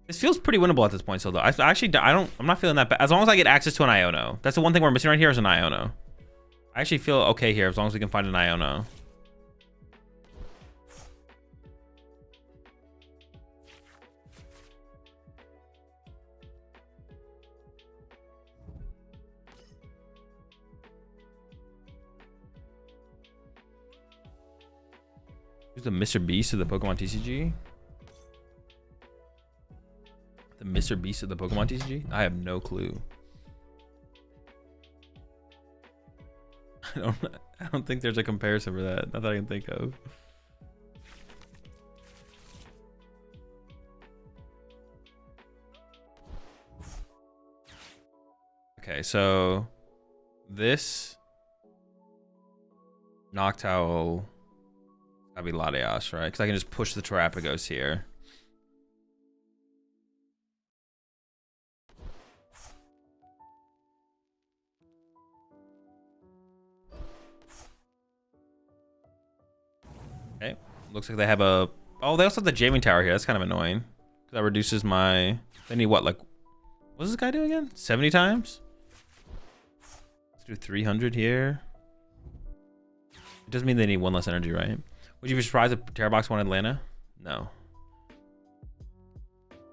This feels pretty winnable at this point, so though. I'm not feeling that bad. As long as I get access to an Iono. That's the one thing we're missing right here is an Iono. I actually feel okay here as long as we can find an Iono. Who's the Mr. Beast of the Pokemon TCG? The Mr. Beast of the Pokemon TCG? I have no clue. I don't think there's a comparison for that. Not that I can think of. Okay, so this Noctowl gotta be Latias, right? Because I can just push the Terapagos here. Okay, looks like they have a... Oh, they also have the Jamming Tower here. That's kind of annoying. That reduces my... They need what, like... What does this guy do again? 70 times? Let's do 300 here. It doesn't mean they need one less energy, right? Would you be surprised if Terrabox wanted Lana? No.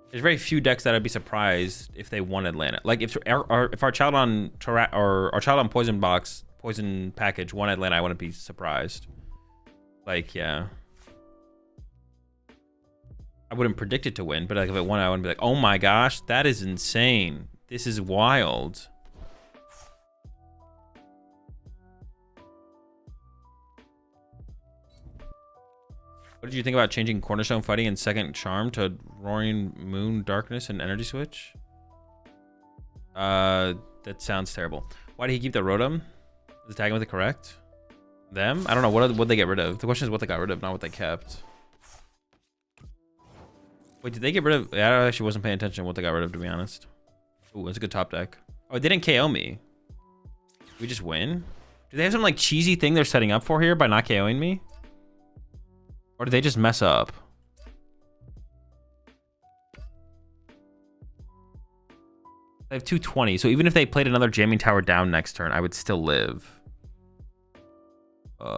There's very few decks that I'd be surprised if they wanted Lana. Like if our child on our child on Poison package wanted Lana, I wouldn't be surprised. Like, yeah. I wouldn't predict it to win, but like if it won, I wouldn't be like, oh my gosh, that is insane. This is wild. What did you think about changing Cornerstone Fighting and Second Charm to Roaring Moon, Darkness, and Energy Switch? That sounds terrible. Why did he keep the Rotom? Is the tagging with it correct? Them? I don't know. What they get rid of? The question is what they got rid of, not what they kept. Wait, did they get rid of... I actually wasn't paying attention to what they got rid of, to be honest. Ooh, it's a good top deck. Oh, they didn't KO me. Did we just win? Do they have some like cheesy thing they're setting up for here by not KOing me? Or did they just mess up? I have 220, so even if they played another jamming tower down next turn, I would still live.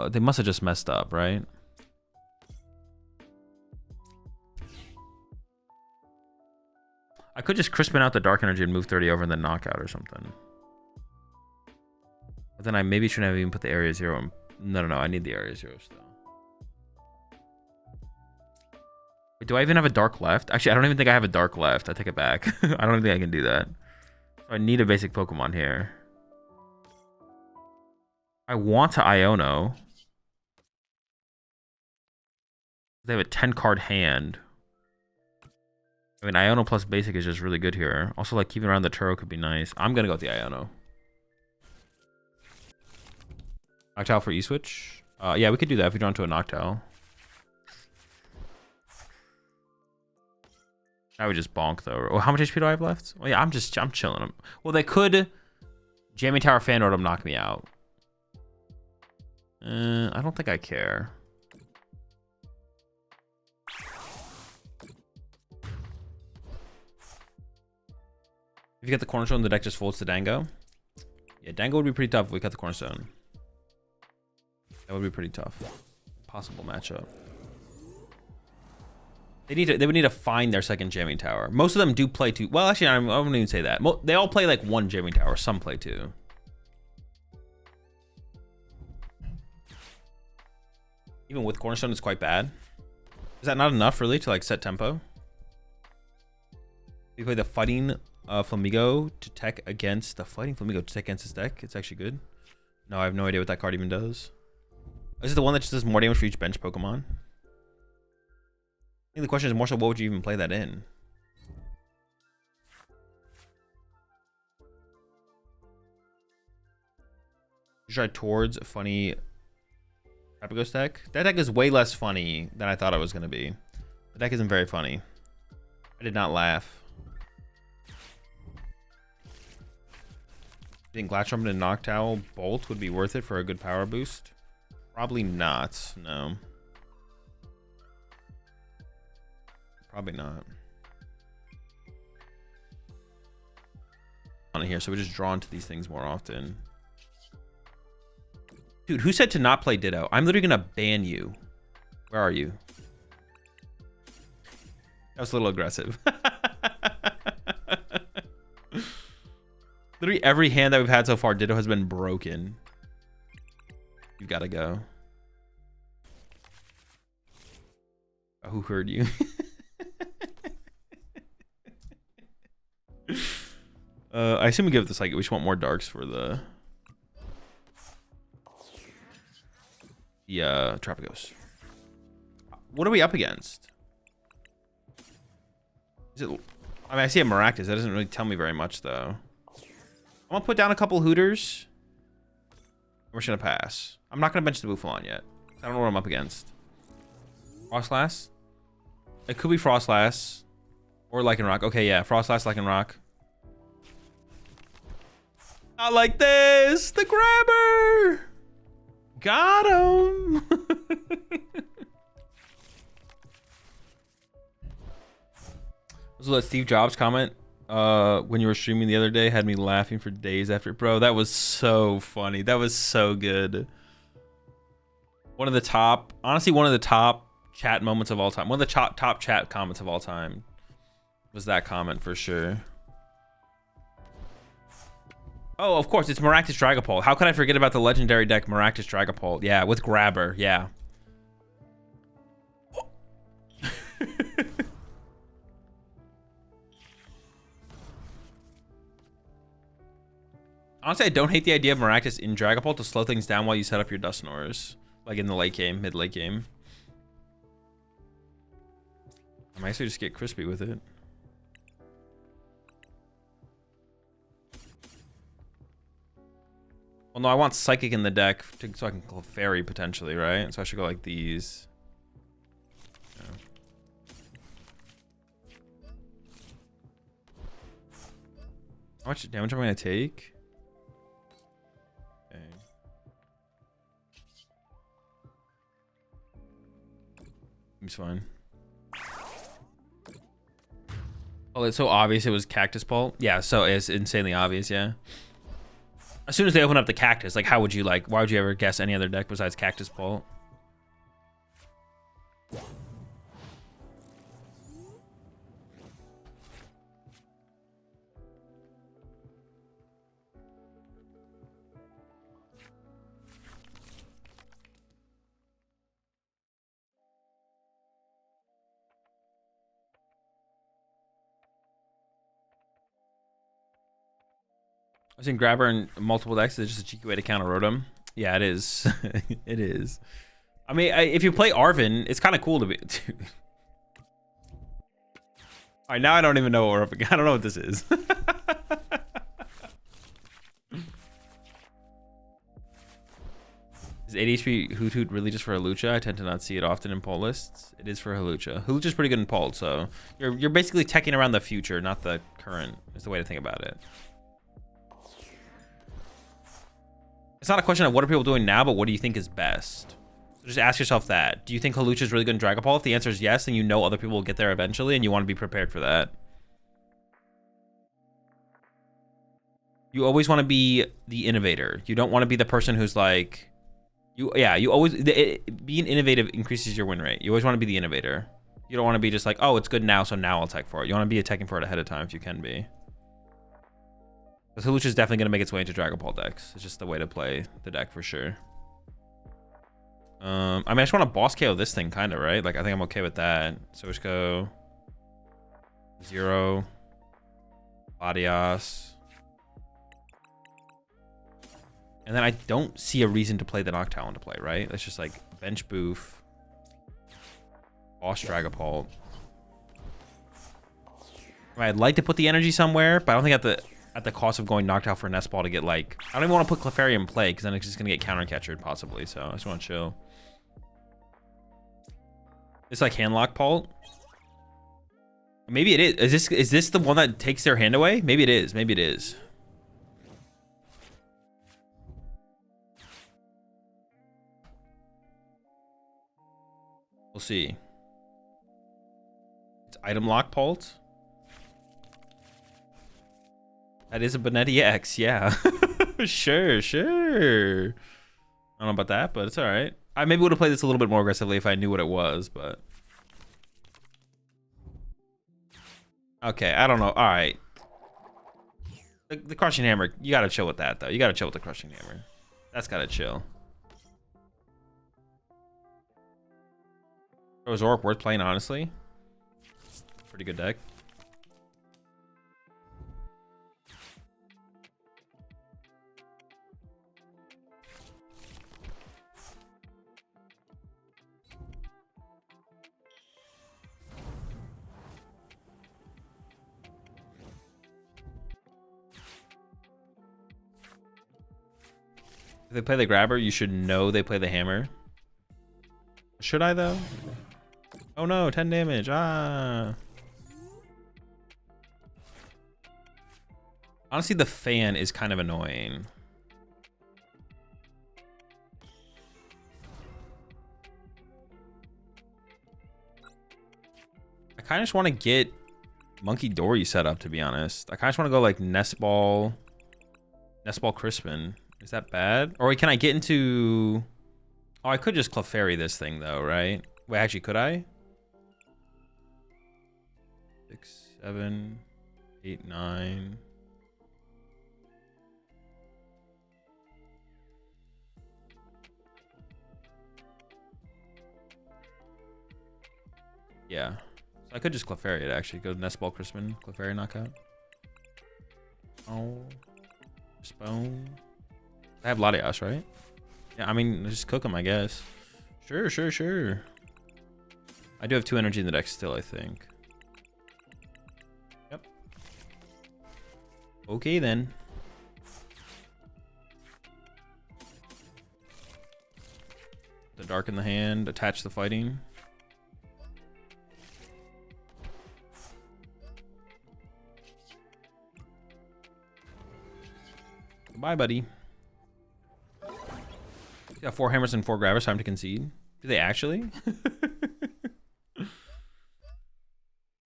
They must have just messed up, right? I could just crispin out the dark energy and move 30 over and then knock out or something. But then I maybe shouldn't have even put the area 0 in. No, I need the area 0 still. Wait, do I even have a dark left? Actually, I don't even think I have a dark left. I take it back. I don't think I can do that. So I need a basic Pokemon here. I want to Iono. They have a 10 card hand. I mean, Iono plus basic is just really good here. Also, like, keeping around the Turo could be nice. I'm going to go with the Iono. Noctowl for E-Switch? Yeah, we could do that if we draw into a Noctowl. I would just bonk, though. Oh, how much HP do I have left? Well, yeah, I'm chilling them. Well, they could Jamming Tower fan order knock me out. I don't think I care. If you get the Cornerstone, the deck just folds to Dango. Yeah, Dango would be pretty tough if we cut the Cornerstone. That would be pretty tough. Possible matchup. They would need to find their second jamming tower. Most of them do play two. Well, actually, I wouldn't even say that. They all play like one jamming tower. Some play two. Even with Cornerstone, it's quite bad. Is that not enough, really, to like set tempo? We play the Fighting Flamigo to tech against the Fighting Flamigo to tech against his deck. It's actually good. No, I have no idea what that card even does. Is it the one that just does more damage for each bench Pokemon? I think the question is more so, what would you even play that in? You try towards a funny Terapagos deck. That deck is way less funny than I thought it was going to be. The deck isn't very funny. I did not laugh. I think Glatchrum and Noctowl Bolt would be worth it for a good power boost. Probably not. No. Probably not. On here, so we're just drawn to these things more often. Dude, who said to not play Ditto? I'm literally gonna ban you. Where are you? That was a little aggressive. Literally every hand that we've had so far, Ditto has been broken. You've got to go. Oh, who heard you? I assume we give it this, like, we just want more darks for the Terapagos. What are we up against? Is it? I mean, I see a Maractus. That doesn't really tell me very much, though. I'm gonna put down a couple Hooters. We're just gonna pass. I'm not gonna bench the Buffalon yet. I don't know what I'm up against. Frostlass? It could be Frostlass or Lycanroc. Okay, yeah, Frostlass, Lycanroc. Not like this. The grabber. Got him. So that Steve Jobs comment when you were streaming the other day had me laughing for days after. Bro, that was so funny. That was so good. One of the top, honestly, one of the top chat moments of all time. One of the top chat comments of all time was that comment for sure. Oh, of course, it's Maractus Dragapult. How could I forget about the legendary deck Maractus Dragapult? Yeah, with Grabber, yeah. Honestly, I don't hate the idea of Maractus in Dragapult to slow things down while you set up your Dusknoirs. Like in the late game, mid-late game. I might actually just get crispy with it. Well, no, I want Psychic in the deck so I can call Fairy potentially, right? So I should go like these. Yeah. How much damage am I going to take? Okay. Seems fine. Oh, it's so obvious it was Cactus Pult. Yeah, so it's insanely obvious, yeah. As soon as they open up the Cactus, like, how would you, like, why would you ever guess any other deck besides Cactus Pult? I was in Grabber and multiple decks. It's just a cheeky way to counter Rotom. Yeah, it is. It is. I mean, if you play Arvin, it's kind of cool to be. All right, now I don't even know what we're up against. I don't know what this is. Is ADHP Hoot Hoot really just for Halucha? I tend to not see it often in poll lists. It is for Halucha. Halucha's pretty good in poll, so you're basically teching around the future, not the current. Is the way to think about it. It's not a question of what are people doing now, but what do you think is best? So just ask yourself that. Do you think Halucha is really good in Dragon Ball? If the answer is yes, then you know other people will get there eventually, and you want to be prepared for that. You always want to be the innovator. You don't want to be the person who's like, you always, being innovative increases your win rate. You always want to be the innovator. You don't want to be just like, oh, it's good now, so now I'll tech for it. You want to be attacking for it ahead of time if you can be. Because Halucha is definitely going to make its way into Dragon Ball decks. It's just the way to play the deck for sure. I mean, I just want to boss KO this thing, kind of, right? Like, I think I'm okay with that. So just go 0, Latias. And then I don't see a reason to play the Noctowl to play, right? It's just like bench Boof, boss Dragapult. I'd like to put the energy somewhere, but I don't think at the cost of going Noctowl for Nest Ball to get like, I don't even want to put Clefairy in play because then it's just gonna get counter catchered possibly. So I just want to chill. It's like Handlock Pult. Maybe it is. Is this the one that takes their hand away? Maybe it is. Maybe it is. We'll see. It's Item Lock Pult. That is a Benetti X, yeah. Sure. I don't know about that, but it's all right. I maybe would have played this a little bit more aggressively if I knew what it was, but... Okay, I don't know. All right. The Crushing Hammer, you got to chill with that, though. You got to chill with the Crushing Hammer. That's got to chill. Was Zoroark worth playing, honestly? Pretty good deck. If they play the Grabber, you should know they play the Hammer. Should I, though? Oh no, 10 damage. Ah. Honestly, the fan is kind of annoying. I kind of just want to get Monkey Dory set up, to be honest. I kind of just want to go like Nest Ball Crispin. Is that bad? Or can I get into... Oh, I could just Clefairy this thing, though, right? Wait, actually, could I? 6, 7, 8, 9. Yeah. So I could just Clefairy it, actually. Go Nest Ball Crispin, Clefairy knockout. Oh. Spoon. I have Latias, right? Yeah, I mean, just cook them, I guess. Sure. I do have 2 energy in the deck still, I think. Yep. Okay, then. The Dark in the hand, attach the fighting. Goodbye, buddy. Got 4 hammers and 4 grabbers. Time to concede. Do they actually?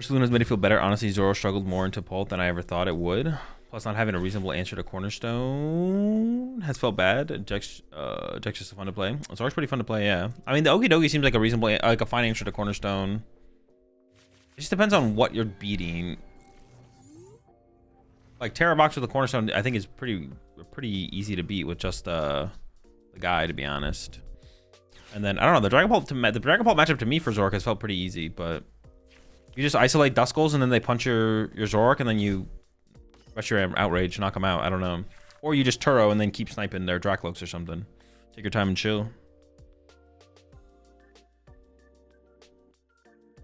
Saloon has made it feel better. Honestly, Zoro struggled more into Pult than I ever thought it would. Plus, not having a reasonable answer to Cornerstone has felt bad. Jack's just fun to play. Zork's pretty fun to play, yeah. I mean, the Okie Dokie seems like a reasonable, like a fine answer to Cornerstone. It just depends on what you're beating. Like Terapagos with the Cornerstone, I think is pretty easy to beat with just the guy, to be honest. And then I don't know, the Dragon Ball matchup to me for Zork has felt pretty easy, but you just isolate Duskulls and then they punch your Zork and then you rush your Outrage, knock them out. I don't know. Or you just Turo and then keep sniping their Dracloaks or something. Take your time and chill.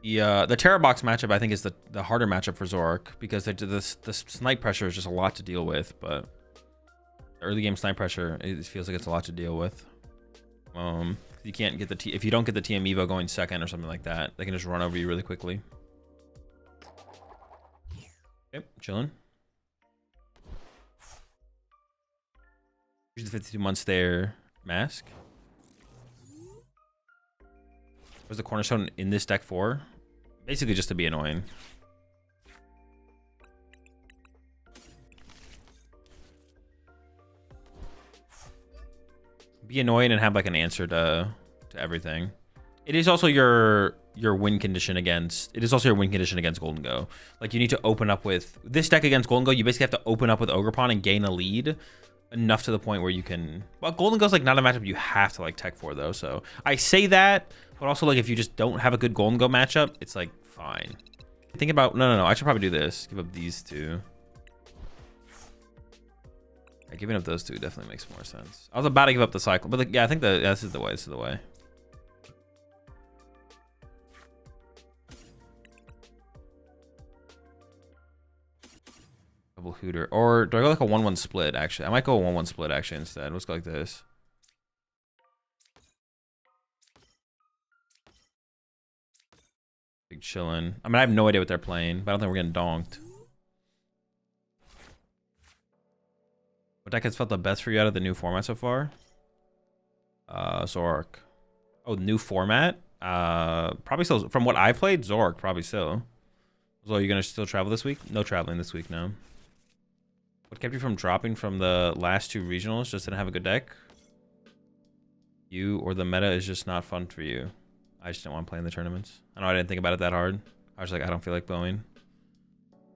The Terapagos matchup, I think, is the harder matchup for Zork because the snipe pressure is just a lot to deal with. But the early game snipe pressure, it feels like it's a lot to deal with. You can't get if you don't get the TM Evo going second or something like that, they can just run over you really quickly. Yep, chilling. Here's the 52 months there. Mask. What's the Cornerstone in this deck for? Basically just to be annoying. Be annoying and have like an answer to everything. It is also your win condition against. It is also your win condition against Golden Go. Like you need to open up with this deck against Golden Go. You basically have to open up with Ogerpon and gain a lead enough to the point where you can. Well, Golden Go's like not a matchup you have to like tech for though. So I say that, but also like if you just don't have a good Golden Go matchup, it's like fine. Think about no. I should probably do this. Give up these two. Yeah, giving up those two definitely makes more sense. I was about to give up the cycle, but like, yeah, I think this is the way. This is the way. Double Hooter, or do I go like a 1-1 split? Actually, I might go a 1-1 split actually instead. Let's go like this. Big chillin'. I mean, I have no idea what they're playing, but I don't think we're getting donked. What deck has felt the best for you out of the new format so far? Zork. Oh, new format? Probably still, from what I've played, Zork, probably still. So, are you going to still travel this week? No traveling this week, no. What kept you from dropping from the last two regionals? Just didn't have a good deck? You or the meta is just not fun for you. I just didn't want to play in the tournaments. I know I didn't think about it that hard. I was like, I don't feel like blowing.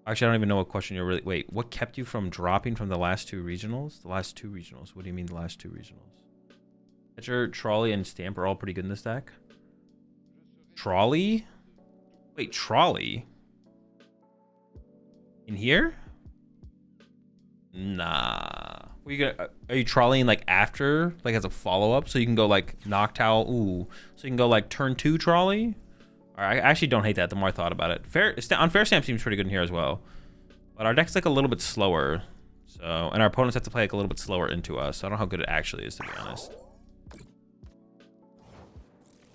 Actually, I don't even know what question you're really... Wait, what kept you from dropping from the last two regionals? The last two regionals? What do you mean the last two regionals? Pitcher, Trolley, and Stamp are all pretty good in this deck. Trolley? Wait, Trolley? In here? Nah. Are you trolleying like after, like as a follow-up, so you can go like Noctowl? Ooh, so you can go like turn 2 Trolley. All right, I actually don't hate that. The more I thought about it, on Fair Stamp seems pretty good in here as well, but our deck's like a little bit slower, so and our opponents have to play like a little bit slower into us. So I don't know how good it actually is, to be honest. You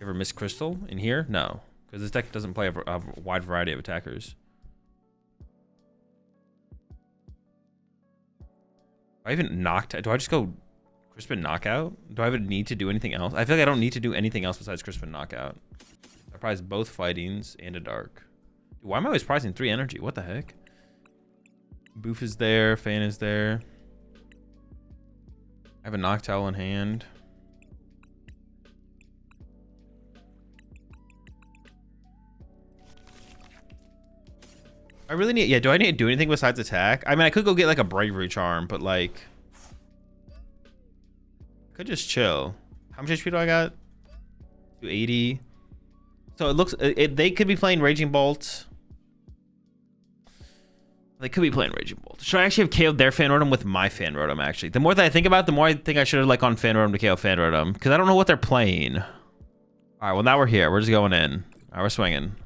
ever miss Crystal in here? No, because this deck doesn't play a wide variety of attackers. Do I even do I just go Crispin Knockout? Do I even need to do anything else? I feel like I don't need to do anything else besides Crispin Knockout. I prize both Fightings and a Dark. Dude, why am I always prizing 3 energy? What the heck? Boof is there. Fan is there. I have a Noctowl in hand. I really need... Yeah, do I need to do anything besides attack? I mean, I could go get like a Bravery Charm, but like... I could just chill. How much HP do I got? 280. So it looks... they could be playing Raging Bolt. They could be playing Raging Bolt. Should I actually have KO'd their Fan Rotom with my Fan Rotom, actually? The more that I think about it, the more I think I should have like on Fan Rotom to KO Fan Rotom. Because I don't know what they're playing. Alright, well now we're here. We're just going in. Alright, we're swinging.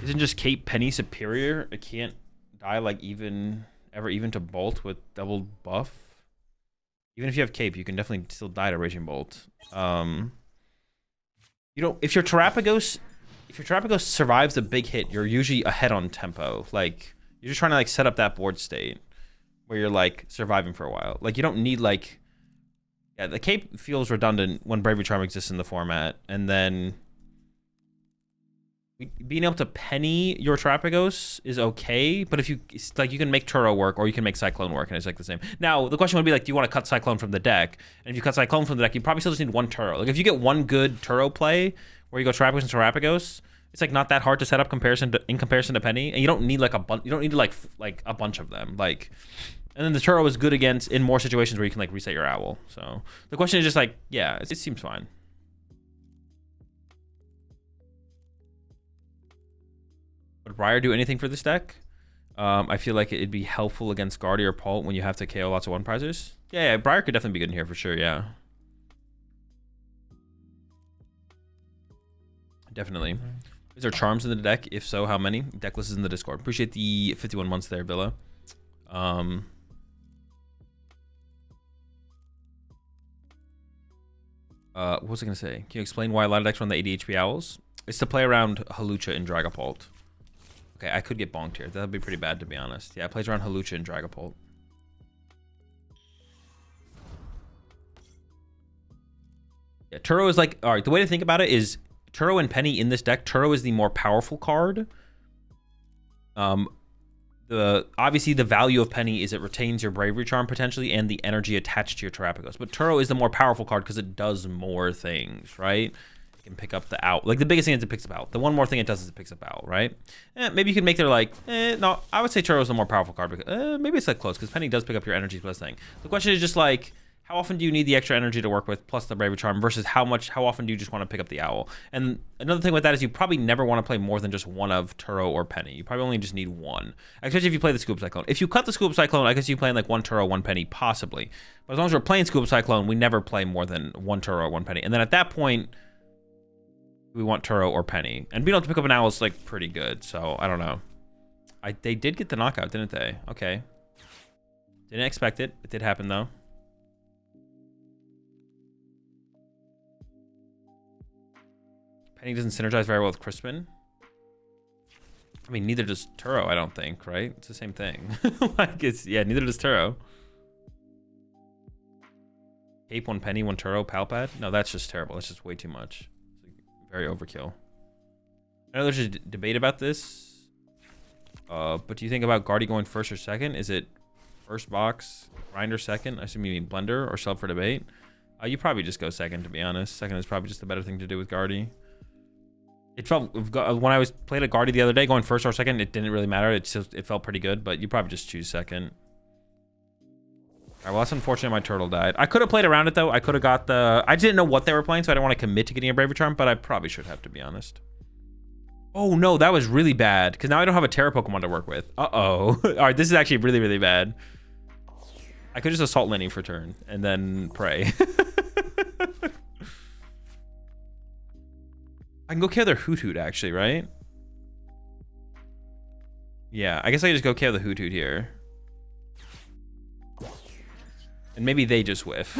Isn't just Cape Penny superior? It can't die like ever even to Bolt with double buff. Even if you have Cape, you can definitely still die to Raging Bolt. You know, if your Terapagos survives a big hit, you're usually ahead on tempo. Like you're just trying to like set up that board state where you're like surviving for a while. Like you don't need like, yeah, the Cape feels redundant when Bravery Charm exists in the format, and then being able to penny your Terapagos is okay, but if you like, you can make Turo work or you can make Cyclone work, and it's like the same. Now the question would be like, do you want to cut Cyclone from the deck? And if you cut Cyclone from the deck, you probably still just need one Turo. Like if you get one good Turo play where you go Terapagos and Terapagos, it's like not that hard to set up in comparison to penny, and you don't need like you don't need like a bunch of them. Like, and then the Turo is good against in more situations where you can like reset your owl. So the question is just like, yeah, it seems fine. Would Briar do anything for this deck? I feel like it'd be helpful against Guardy or Pult when you have to KO lots of one prizers. Yeah, Briar could definitely be good in here for sure, yeah. Definitely. Is there charms in the deck? If so, how many? Deck list is in the Discord. Appreciate the 51 months there, Villa. What was I going to say? Can you explain why a lot of decks run the 80 HP Owls? It's to play around Halucha and Dragapult. Okay, I could get bonked here. That would be pretty bad, to be honest. Yeah, it plays around Halucha and Dragapult. Yeah, Turo is like... Alright, the way to think about it is Turo and Penny in this deck. Turo is the more powerful card. Obviously, the value of Penny is it retains your Bravery Charm, potentially, and the energy attached to your Terapagos. But Turo is the more powerful card because it does more things, right? Can pick up the Owl. Like the biggest thing is it picks up Owl. The one more thing it does is it picks up Owl, right? Maybe you can make their like, no, I would say Turo is the more powerful card because maybe it's like close because Penny does pick up your energy plus thing. The question is just like, how often do you need the extra energy to work with plus the Bravery Charm versus how often do you just want to pick up the Owl? And another thing with that is you probably never want to play more than just one of Turo or Penny. You probably only just need one, especially if you play the Scoop Cyclone. If you cut the Scoop Cyclone, I guess you play like one Turo, one Penny, possibly. But as long as we're playing Scoop Cyclone, we never play more than one Turo or one Penny. And then at that point, we want Turo or Penny. And being able to pick up an Owl is like pretty good. So I don't know. They did get the knockout, didn't they? Okay. Didn't expect it. It did happen though. Penny doesn't synergize very well with Crispin. I mean, neither does Turo, I don't think, right? It's the same thing. Like it's, yeah, neither does Turo. Cape, one Penny, one Turo, Palpad? No, that's just terrible. That's just way too much. Very overkill. I know there's a debate about this, but do you think about Guardy going first or second? Is it first box, grinder second? I assume you mean blender or sub for debate. You probably just go second, to be honest. Second is probably just the better thing to do with Guardy. It felt, when I played a Guardy the other day, going first or second, it didn't really matter. It felt pretty good, but you probably just choose second. All right, well, that's unfortunate my turtle died. I could have played around it, though. I could have got the... I didn't know what they were playing, so I didn't want to commit to getting a Bravery Charm, but I probably should have, to be honest. Oh, no, that was really bad, because now I don't have a Terra Pokemon to work with. Uh-oh. All right, this is actually really, really bad. I could just Assault Lenny for turn, and then pray. I can go KO their Hoot Hoot, actually, right? Yeah, I guess I can just go KO the Hoot Hoot here. And maybe they just whiff.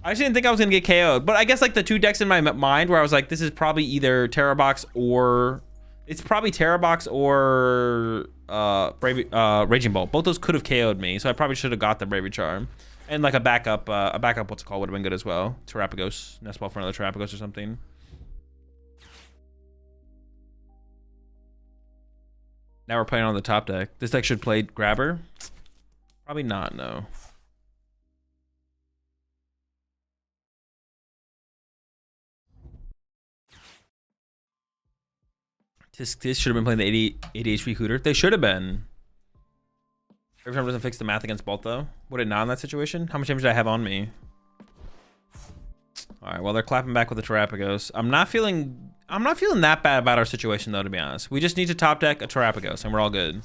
I actually didn't think I was going to get KO'd. But I guess like the two decks in my mind where I was like, this is probably either Terrabox or... It's probably Terrabox or Raging Bolt. Both those could have KO'd me. So I probably should have got the Bravery Charm. And like a backup, what's it called, would have been good as well. Terapagos. Nest Ball for another Terapagos or something. Now we're playing on the top deck. This deck should play Grabber. Probably not, no. This should have been playing the 80 HP Hooter. They should have been. Every time doesn't fix the math against Bolt, though. Would it not in that situation? How much damage did I have on me? All right, well, they're clapping back with the Terapagos. I'm not feeling that bad about our situation, though, to be honest. We just need to top deck a Terapagos, and we're all good.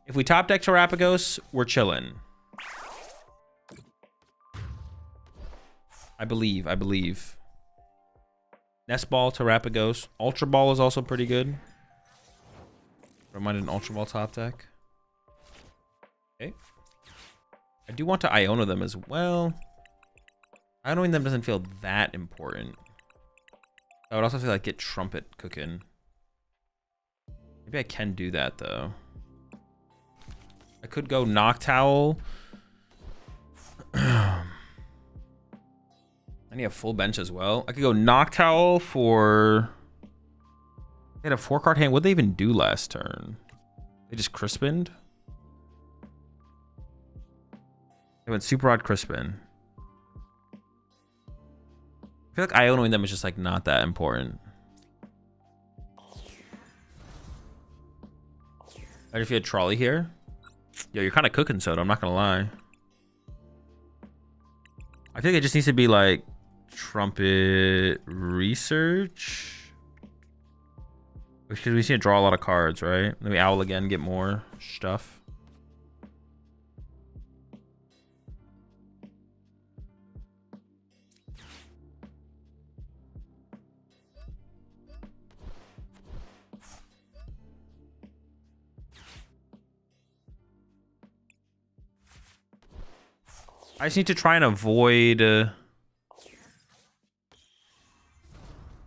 If we top deck Terapagos, we're chilling. I believe. Nest Ball, Terapagos. Ultra Ball is also pretty good. Reminded an Ultra Ball top deck. Okay. I do want to Iona them as well. Ionoing them doesn't feel that important. I would also feel like get Trumpet cooking. Maybe I can do that though. I could go Noctowl. Now I need a full bench as well. I could go Noctowl for... They had a 4-card hand. What'd they even do last turn? They just Crispined? They went Super Rod Crispin. I feel like Ionoing them is just like not that important. But if you had Trolley here, yo, you're kind of cooking soda, I'm not gonna lie. I think it just needs to be like Trumpet Research. Because we need to draw a lot of cards, right? Let me Owl again, get more stuff. I just need to try and avoid...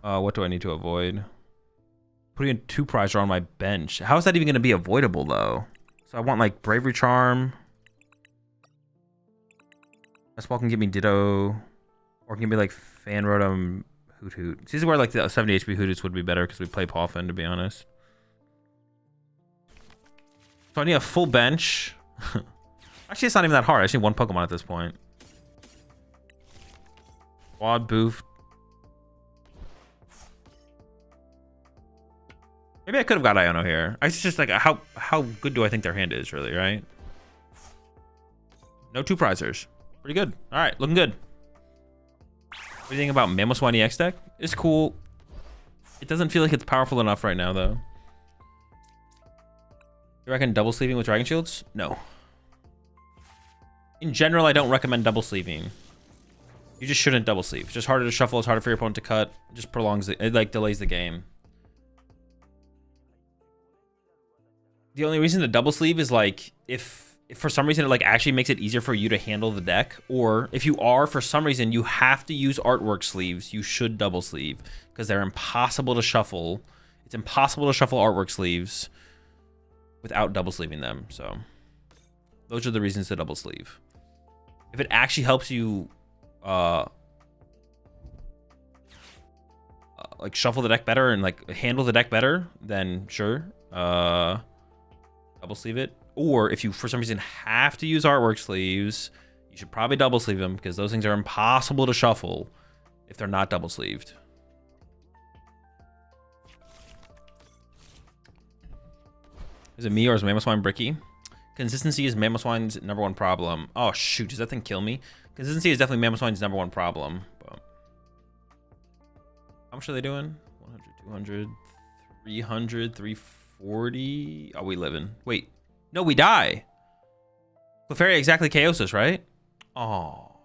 what do I need to avoid? Putting in 2 prize draw on my bench. How is that even going to be avoidable, though? So I want, like, Bravery Charm. Best Ball can give me Ditto. Or can give me, like, Fan Rotom Hoot Hoot. This is where, like, the 70 HP Hoot Hoots would be better because we play Poffin, to be honest. So I need a full bench. Actually, it's not even that hard. I just need 1 Pokemon at this point. Quad Boof. Maybe I could have got Iono here. It's just like, how good do I think their hand is, really, right? No 2 prizers. Pretty good. All right, looking good. What do you think about Mamoswine EX deck? It's cool. It doesn't feel like it's powerful enough right now, though. You reckon double sleeving with Dragon Shields? No. In general, I don't recommend double sleeving. You just shouldn't double sleeve. It's just harder to shuffle. It's harder for your opponent to cut. It just prolongs it. It like delays the game. The only reason to double sleeve is like if for some reason it like actually makes it easier for you to handle the deck, or if you are for some reason you have to use artwork sleeves, you should double sleeve because they're impossible to shuffle. It's impossible to shuffle artwork sleeves without double sleeving them. So those are the reasons to double sleeve. If it actually helps you like shuffle the deck better and like handle the deck better, then sure. Double sleeve it. Or if you for some reason have to use artwork sleeves, you should probably double sleeve them because those things are impossible to shuffle if they're not double sleeved. Is it me or is Mamoswine bricky? Consistency is Mamoswine's #1 problem. Oh shoot, does that thing kill me? Consistency is definitely Mamoswine's #1 problem. But how much are they doing? 100, 200, 300, 340. Oh, we living. Wait. No, we die. Clefairy exactly KOs us, right? Oh.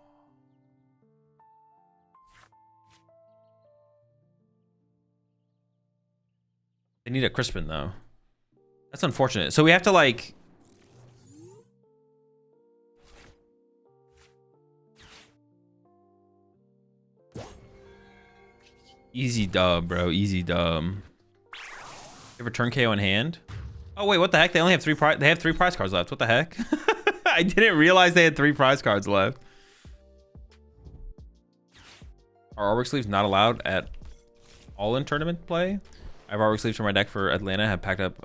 They need a Crispin, though. That's unfortunate. So we have to, like... Easy dub, bro. Easy dub. You have return KO in hand? Oh, wait, what the heck? They only have 3 prize... They have 3 prize cards left. What the heck? I didn't realize they had 3 prize cards left. Are artwork sleeves not allowed at all in tournament play? I have artwork sleeves for my deck for Atlanta. I have packed up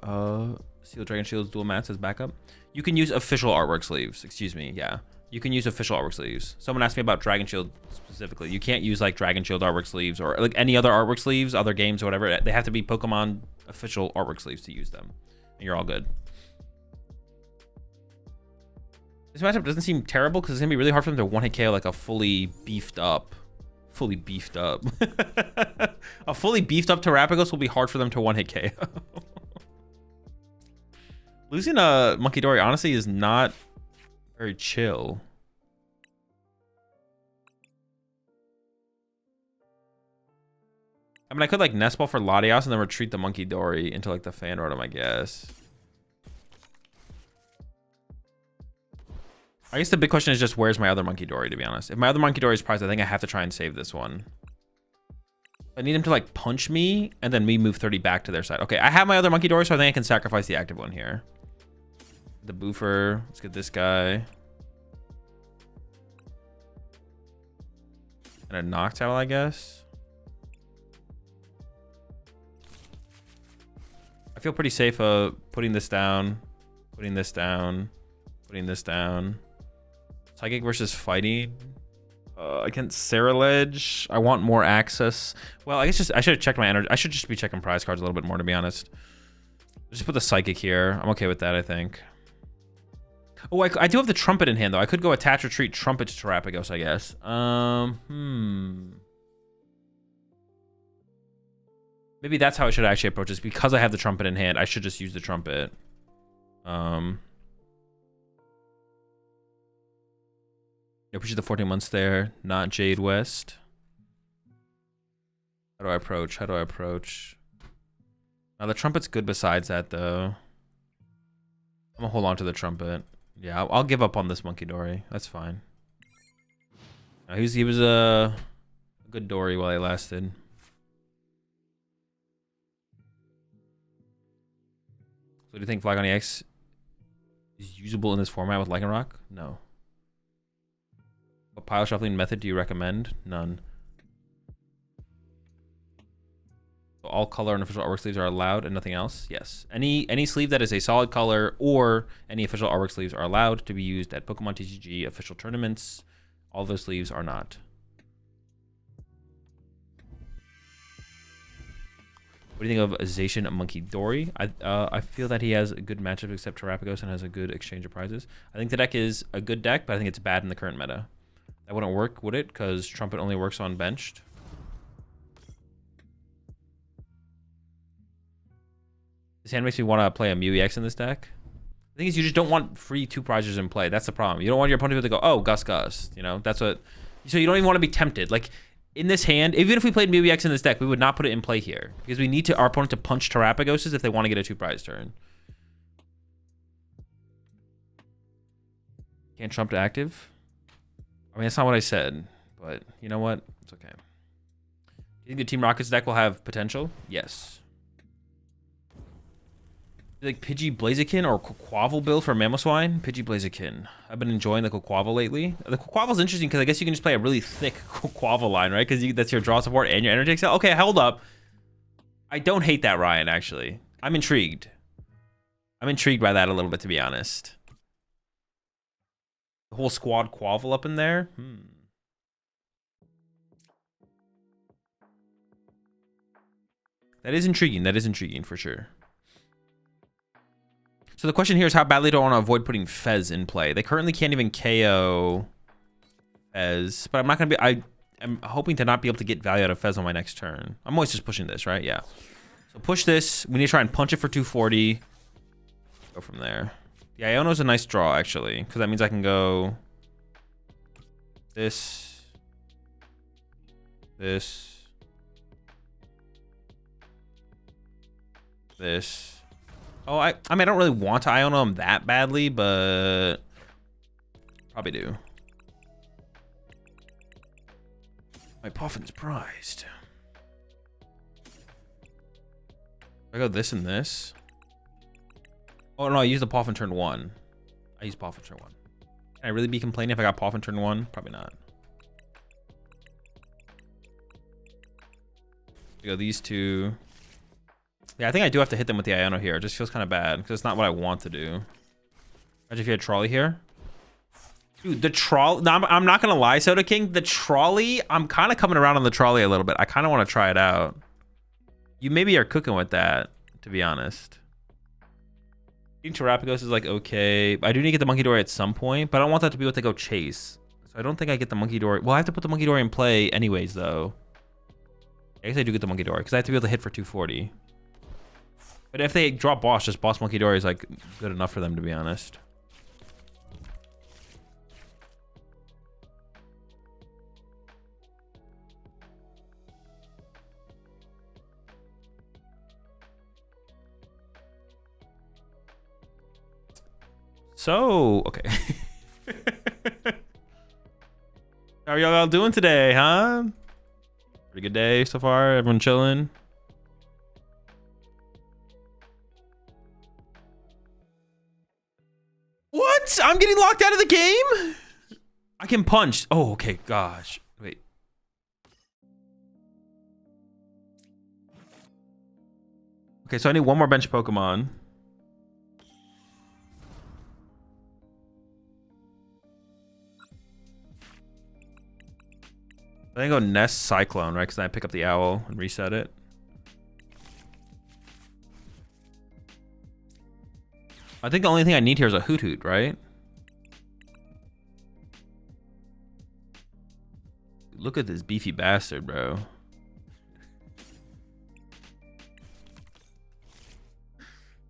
Steel Dragon Shields dual mats as backup. You can use official artwork sleeves. Excuse me. Yeah. You can use official artwork sleeves. Someone asked me about Dragon Shield specifically. You can't use like Dragon Shield artwork sleeves or like any other artwork sleeves, other games or whatever. They have to be Pokemon official artwork sleeves to use them. And you're all good. This matchup doesn't seem terrible because it's going to be really hard for them to one-hit KO like a fully beefed up. A fully beefed up Terapagos will be hard for them to one-hit KO. Losing a Monkey Dory honestly is not very chill. I mean, I could like Nest Ball for Latias and then retreat the Monkey Dory into like the Fan Rotom, I guess. I guess the big question is just where's my other Monkey Dory, to be honest. If my other Monkey Dory is prized, I think I have to try and save this one. I need him to like punch me and then me move 30 back to their side. Okay, I have my other Monkey Dory, so I think I can sacrifice the active one here. The Boofer. Let's get this guy. And a Noctowl, I guess. I feel pretty safe putting this down, putting this down, putting this down. Psychic versus fighting. Against Ceruledge, I want more access. Well, I guess I should have checked my energy. I should just be checking prize cards a little bit more, to be honest. Just put the Psychic here. I'm okay with that, I think. Oh, I do have the Trumpet in hand, though. I could go Attach, Retreat, Trumpet to Terapagos, I guess. Maybe that's how I should actually approach this. Because I have the Trumpet in hand, I should just use the Trumpet. Appreciate the 14 months there. Not Jade West. How do I approach? How do I approach? Now the Trumpet's good besides that, though. I'm gonna hold on to the Trumpet. Yeah, I'll give up on this Monkey Dory. That's fine. He was a good Dory while he lasted. So do you think Flygon EX is usable in this format with Lycanroc? No. What pile shuffling method do you recommend? None. So all color and official artwork sleeves are allowed and nothing else? Yes. Any sleeve that is a solid color or any official artwork sleeves are allowed to be used at PokemonTCG official tournaments. All those sleeves are not. What do you think of Zacian Monkey Dory? I feel that he has a good matchup except Terapagos and has a good exchange of prizes. I think the deck is a good deck, but I think it's bad in the current meta. That wouldn't work, would it? Because Trumpet only works on benched. This hand makes me want to play a Mew EX in this deck. The thing is, you just don't want free 2 prizes in play. That's the problem. You don't want your opponent to go, oh, Gus. You know, that's what... So you don't even want to be tempted. Like, in this hand, even if we played Mew EX in this deck, we would not put it in play here. Because we need our opponent to punch Terapagoses if they want to get a 2 prize turn. Can't Trump to active? I mean, that's not what I said, but you know what? It's okay. Do you think the Team Rockets deck will have potential? Yes. Like Pidgey Blaziken or Quaquaval build for Mamoswine? Pidgey Blaziken. I've been enjoying the Quaquaval lately. The Quaquaval's interesting because I guess you can just play a really thick Quaquaval line, right? Because that's your draw support and your energy excel. Okay, hold up. I don't hate that, Ryan, actually. I'm intrigued. I'm intrigued by that a little bit, to be honest. The whole squad Quavel up in there? That is intriguing. That is intriguing for sure. So the question here is how badly do I want to avoid putting Fez in play? They currently can't even KO Fez, but I'm not going to be... I'm hoping to not be able to get value out of Fez on my next turn. I'm always just pushing this, right? Yeah. So push this. We need to try and punch it for 240. Go from there. The Iono's a nice draw, actually, because that means I can go this, this, this. Oh, I mean, I don't really want to Iono him that badly, but probably do. My Poffin's prized. I go this and this. Oh, no, I used the Poffin turn 1. I used Poffin turn 1. Can I really be complaining if I got Poffin turn 1? Probably not. We go these two. Yeah, I think I do have to hit them with the Iono here. It just feels kind of bad because it's not what I want to do. Imagine if you had Trolley here. Dude, the trolley... No, I'm not going to lie, Soda King. The Trolley... I'm kind of coming around on the Trolley a little bit. I kind of want to try it out. You maybe are cooking with that, to be honest. Terapagos is like okay. I do need to get the Monkey Dory at some point, but I don't want that to be what they go chase. So I don't think I get the Monkey Dory. Well, I have to put the Monkey Dory in play anyways, though. I guess I do get the Monkey Dory because I have to be able to hit for 240. But if they drop boss, just boss Monkey Dory is like good enough for them, to be honest. So, okay. How are y'all all doing today, huh? Pretty good day so far. Everyone chilling? What? I'm getting locked out of the game? I can punch. Oh, okay. Gosh. Wait. Okay, so I need one more bench Pokemon. I think go Nest Cyclone, right? Because then I pick up the owl and reset it. I think the only thing I need here is a Hoot Hoot, right? Look at this beefy bastard, bro.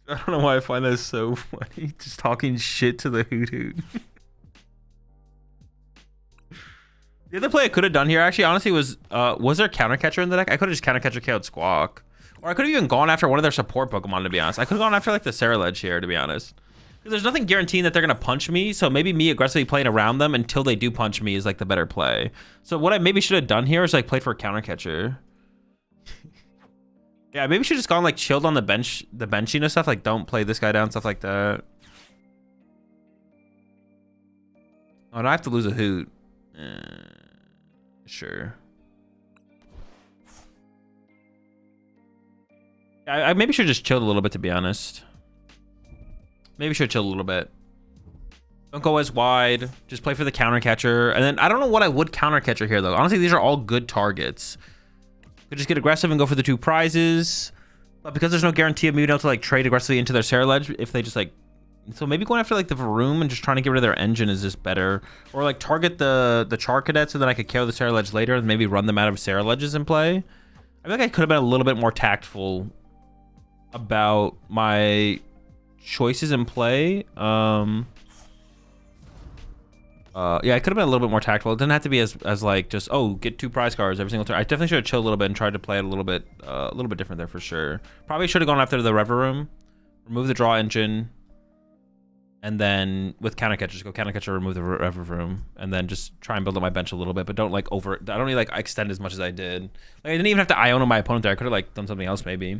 I don't know why I find that so funny. Just talking shit to the Hoot Hoot. The other play I could have done here, actually, honestly, was there a counter catcher in the deck? I could have just counter catcher KO'd Squawk. Or I could have even gone after one of their support Pokemon, to be honest. I could have gone after, like, the Ceruledge here, to be honest. Because there's nothing guaranteeing that they're going to punch me, so maybe me aggressively playing around them until they do punch me is, like, the better play. So what I maybe should have done here is, like, played for a counter catcher. Yeah, maybe should have just gone, like, chilled on the benching and stuff. Like, don't play this guy down, stuff like that. Oh, and I have to lose a Hoot. Sure. I maybe should have just chilled a little bit, to be honest. Maybe should have chilled a little bit. Don't go as wide. Just play for the counter catcher. And then I don't know what I would counter catcher here, though. Honestly, these are all good targets. Could just get aggressive and go for the 2 prizes. But because there's no guarantee of me being able to, like, trade aggressively into their Ceruledge, if they just, like... So maybe going after, like, the Varoom and just trying to get rid of their engine is just better. Or, like, target the Charcadet so that I could KO the Ceruledge later and maybe run them out of Ceruledges in play. I feel like I could have been a little bit more tactful about my choices in play. Yeah, I could have been a little bit more tactful. It didn't have to be as like just, oh, get 2 prize cards every single turn. I definitely should have chilled a little bit and tried to play it a little bit different there for sure. Probably should have gone after the Reverum, remove the draw engine, and then with counter catchers, go counter catcher, remove the Reverum, and then just try and build up my bench a little bit, but don't like I don't need like extend as much as I did. Like, I didn't even have to Iona my opponent there. I could have like done something else maybe.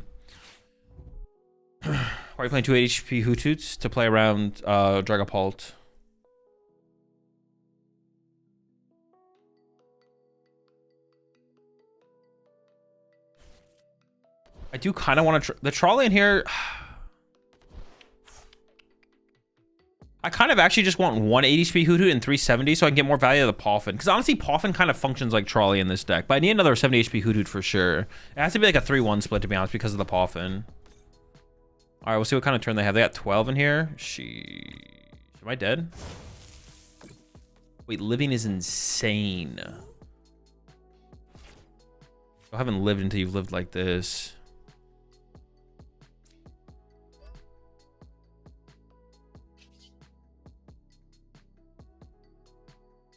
Why are you playing 2 HP Hoot Hoots to play around Dragapult? I do kind of want to... The trolley in here... I kind of actually just want 1 HP Hoot Hoot and 370 so I can get more value of the Poffin. Because honestly, Poffin kind of functions like trolley in this deck. But I need another 70 HP Hoot Hoot for sure. It has to be like a 3-1 split, to be honest, because of the Poffin. All right, we'll see what kind of turn they have. They got 12 in here. Am I dead? Wait, living is insane. I haven't lived until you've lived like this.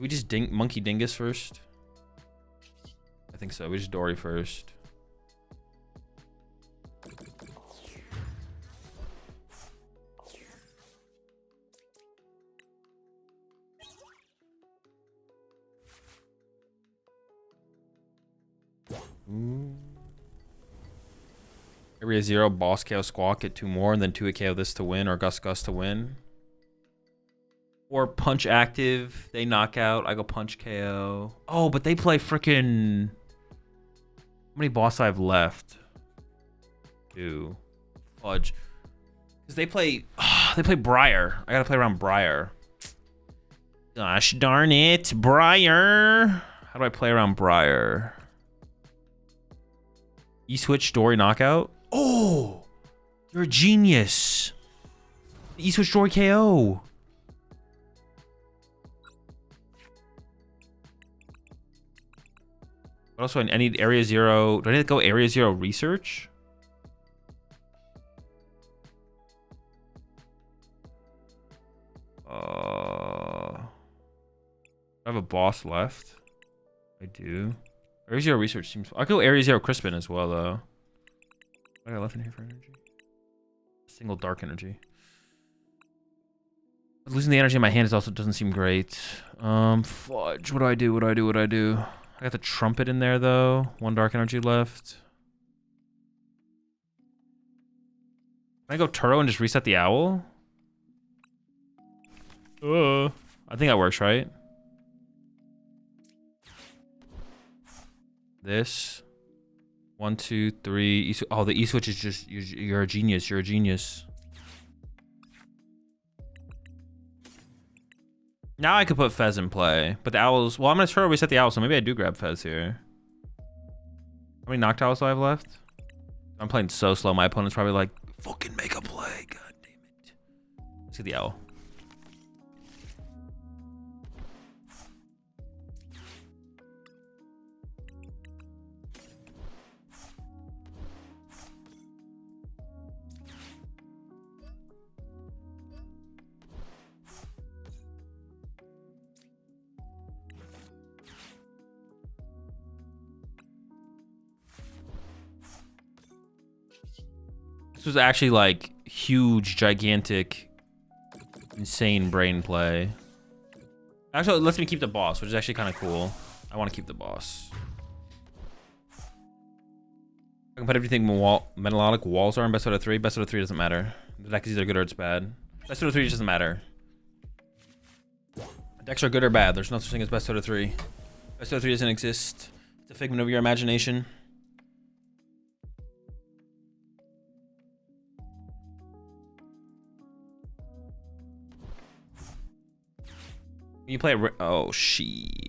We just Monkey Dingus first? I think so. We just Dory first. Area 0, boss KO Squawk, get 2 more, and then 2 KO this to win, or Gus to win. Or punch active, they knock out, I go punch KO. Oh, but they play freaking... How many boss I have left? 2. Fudge. Because they play Briar. I gotta play around Briar. Gosh darn it, Briar. How do I play around Briar? E-switch, Dory, knockout. Oh, you're a genius. E-switch, Dory, KO. But also, I need Area 0. Do I need to go Area 0 research? I have a boss left. I do. Area 0 research seems... I'll go Area 0 Crispin as well, though. What do I got left in here for energy? Single dark energy. But losing the energy in my hand also doesn't seem great. Fudge. What do I do? I got the trumpet in there, though. 1 dark energy left. Can I go Turo and just reset the owl? I think that works, right? This. 1, 2, 3. Oh, the E switch is just you're a genius. You're a genius. Now I could put Fez in play, but the owls. Well, I'm gonna try to reset the owls, so maybe I do grab Fez here. How many Noctiles do I have left? I'm playing so slow. My opponent's probably like, fucking make a play. God damn it. Let's get the owl. This was actually like huge, gigantic, insane brain play. Actually, it lets me keep the boss, which is actually kind of cool. I want to keep the boss. I can put everything melodic walls are in best out of 3. Best out of 3 doesn't matter. The deck is either good or it's bad. Best out of 3 doesn't matter. Decks are good or bad. There's no such thing as best out of 3. Best out of 3 doesn't exist. It's a figment of your imagination. You play oh sheesh.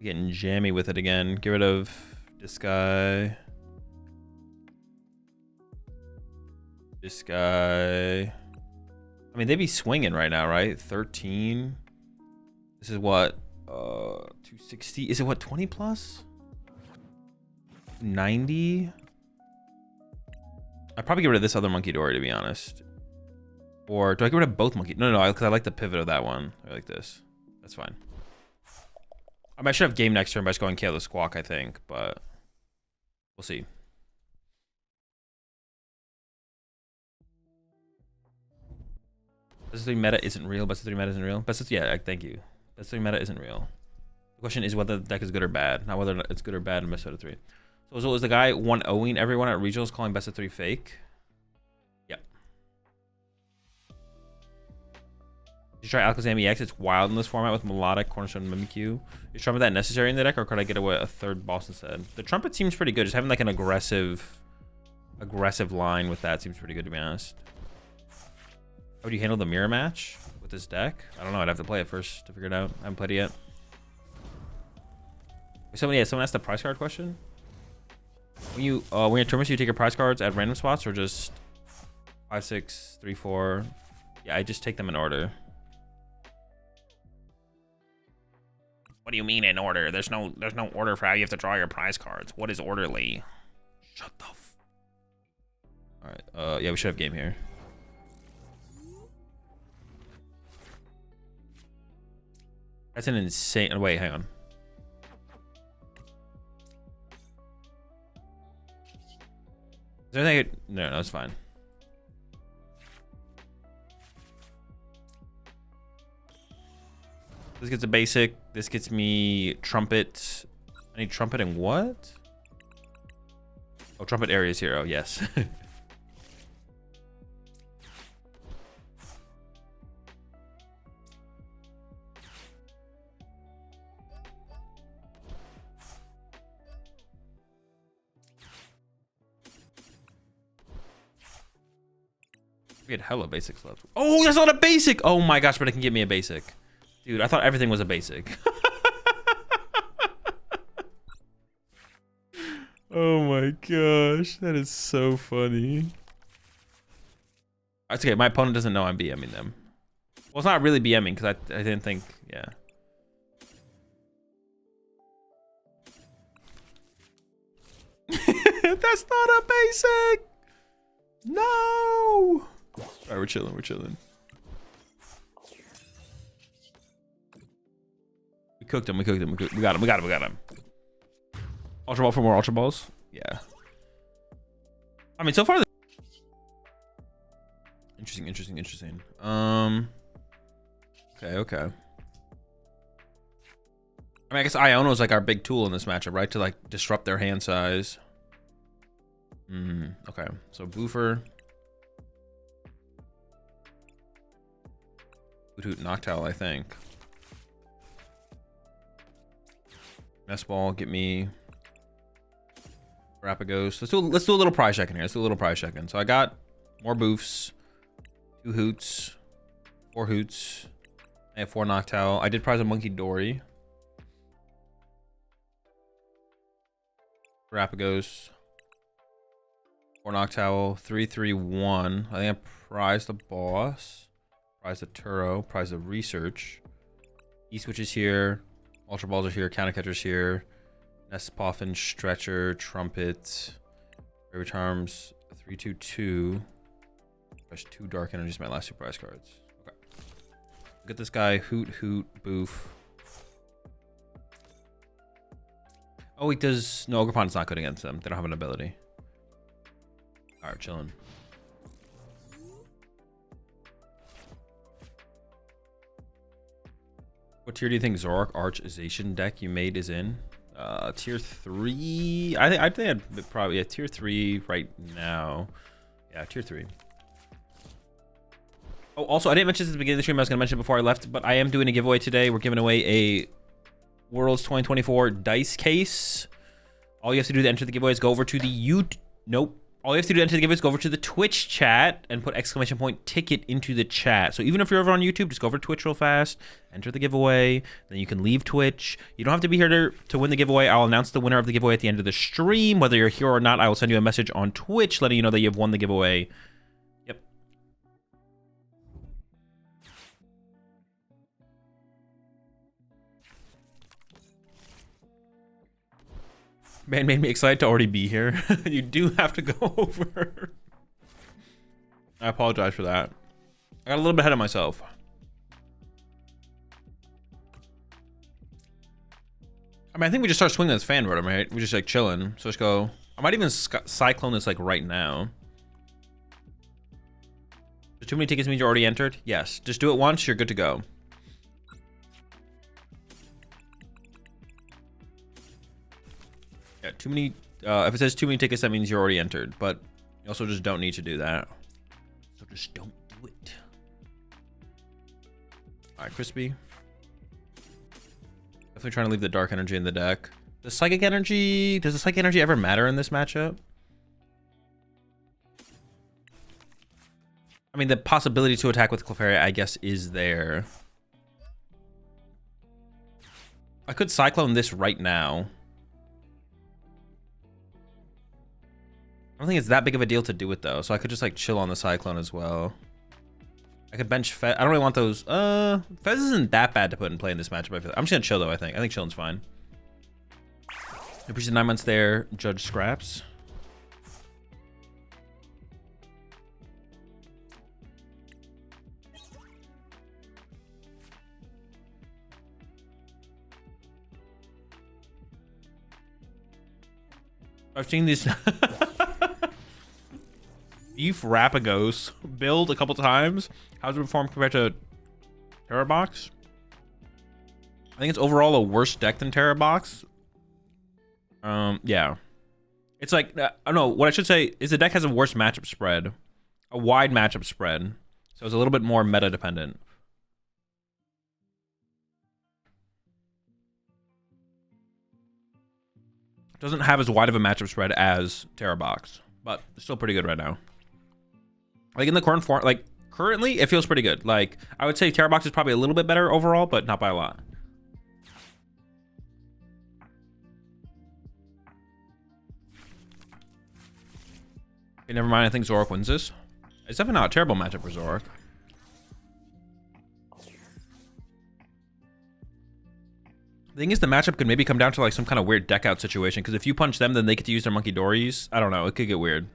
Getting jammy with it again. Get rid of this guy. This guy. I mean, they be swinging right now, right? 13. This is what? 260. Is it what? 20 plus? 90. I'd probably get rid of this other monkey dory, to be honest. Or do I get rid of both monkeys? No, because I like the pivot of that one. I like this. That's fine. I mean, I should have game next turn by just going KO the squawk, I think, but we'll see. Best of 3 meta isn't real. Best of 3 meta isn't real. Best of, yeah, thank you. Best of 3 meta isn't real. The question is whether the deck is good or bad, not whether it's good or bad in best of 3. So is the guy 1-0ing everyone at regionals calling best of 3 fake? You try Alakazam EX, it's wild in this format with Melodic, Cornerstone, and Mimikyu. Is Trumpet that necessary in the deck, or could I get away a third boss instead? The Trumpet seems pretty good. Just having like an aggressive line with that seems pretty good, to be honest. How would you handle the mirror match with this deck? I don't know. I'd have to play it first to figure it out. I haven't played it yet. Someone asked the prize card question. When you're tournaments, you take your prize cards at random spots, or just 5, 6, 3, 4? Yeah, I just take them in order. What do you mean in order? There's no order for how you have to draw your prize cards. What is orderly? Shut the f. All right. Yeah, we should have game here. That's an insane. Wait, hang on. Is there anything? No, it's fine. This gets a basic. This gets me Trumpet. I need Trumpet and what? Oh, Trumpet Area's Hero. Yes. We had hella basics left. Oh, that's not a basic. Oh my gosh, but it can give me a basic. Dude, I thought everything was a basic. Oh my gosh, that is so funny. That's okay, my opponent doesn't know I'm BMing them. Well, it's not really BMing because I didn't think, yeah. That's not a basic. No. All right, we're chilling. We cooked him. We got him. Ultra Ball for more Ultra Balls. Yeah. I mean, so far. Interesting. Okay. I mean, I guess Iono is like our big tool in this matchup, right? To like disrupt their hand size. Okay. So Boofer. Hoot Noctowl, I think. Mess ball, get me Terapagos. Let's do a little prize check in here. Let's do a little prize check in. So I got more boofs, 2 hoots, 4 hoots. I have 4 Noctowl. I did prize a Monkey Dory. Terapagos. 4 Noctowl. 3, 3, 1. I think I prized the boss. Prized the Turo. Prized the research. E-switch is here. Ultra balls are here. Counter catcher's here. Nest Poffin, Stretcher, Trumpet. Fairy Charms. 3, 2, 2. There's 2 Dark Energies. My last 2 prize cards. Okay. Get this guy. Hoot, Hoot, Boof. Oh, he does. No, Ogerpon's not good against them. They don't have an ability. Alright, chilling. What tier do you think Zoroark Archization deck you made is in? Tier 3. I think I'd probably tier 3 right now. Yeah, tier 3. Oh, also, I didn't mention this at the beginning of the stream. I was going to mention it before I left, but I am doing a giveaway today. We're giving away a Worlds 2024 dice case. All you have to do to enter the giveaway is go over to the All you have to do to enter the giveaway is go over to the Twitch chat and put !ticket into the chat. So even if you're over on YouTube, just go over to Twitch real fast, enter the giveaway, then you can leave Twitch. You don't have to be here to win the giveaway. I'll announce the winner of the giveaway at the end of the stream. Whether you're here or not, I will send you a message on Twitch letting you know that you've won the giveaway. Yep. Man made me excited to already be here. You do have to go over. I apologize for that. I got a little bit ahead of myself. I mean, I think we just start swinging this fan rotom, right? We just like chilling. So let's go. I might even cyclone this like right now. Too many tickets means you're already entered? Yes. Just do it once, you're good to go. Yeah, too many. If it says too many tickets, that means you're already entered. But you also just don't need to do that. So just don't do it. All right, Crispy. Definitely trying to leave the dark energy in the deck. The psychic energy. Does the psychic energy ever matter in this matchup? I mean, the possibility to attack with Clefairy, I guess, is there. I could cyclone this right now. I don't think it's that big of a deal to do it though, so I could just like chill on the cyclone as well. I could bench Fez. I don't really want those. Fez isn't that bad to put in play in this matchup. I feel like. I'm just gonna chill though. I think chilling's fine. I appreciate 9 months there, Judge Scraps. I've seen these Beef Rapagos build a couple times. How's it perform compared to Terrabox? I think it's overall a worse deck than Terrabox. Yeah. It's like, I don't know, what I should say is the deck has a worse matchup spread. A wide matchup spread. So it's a little bit more meta dependent. Doesn't have as wide of a matchup spread as Terrabox, but it's still pretty good right now. Like in the current form, like currently, it feels pretty good. Like I would say Terrabox is probably a little bit better overall, but not by a lot. Okay, never mind. I think Zoroark wins this. It's definitely not a terrible matchup for Zoroark. The thing is, the matchup could maybe come down to like some kind of weird deck out situation, because if you punch them, then they get to use their Monkey Dories. I don't know. It could get weird.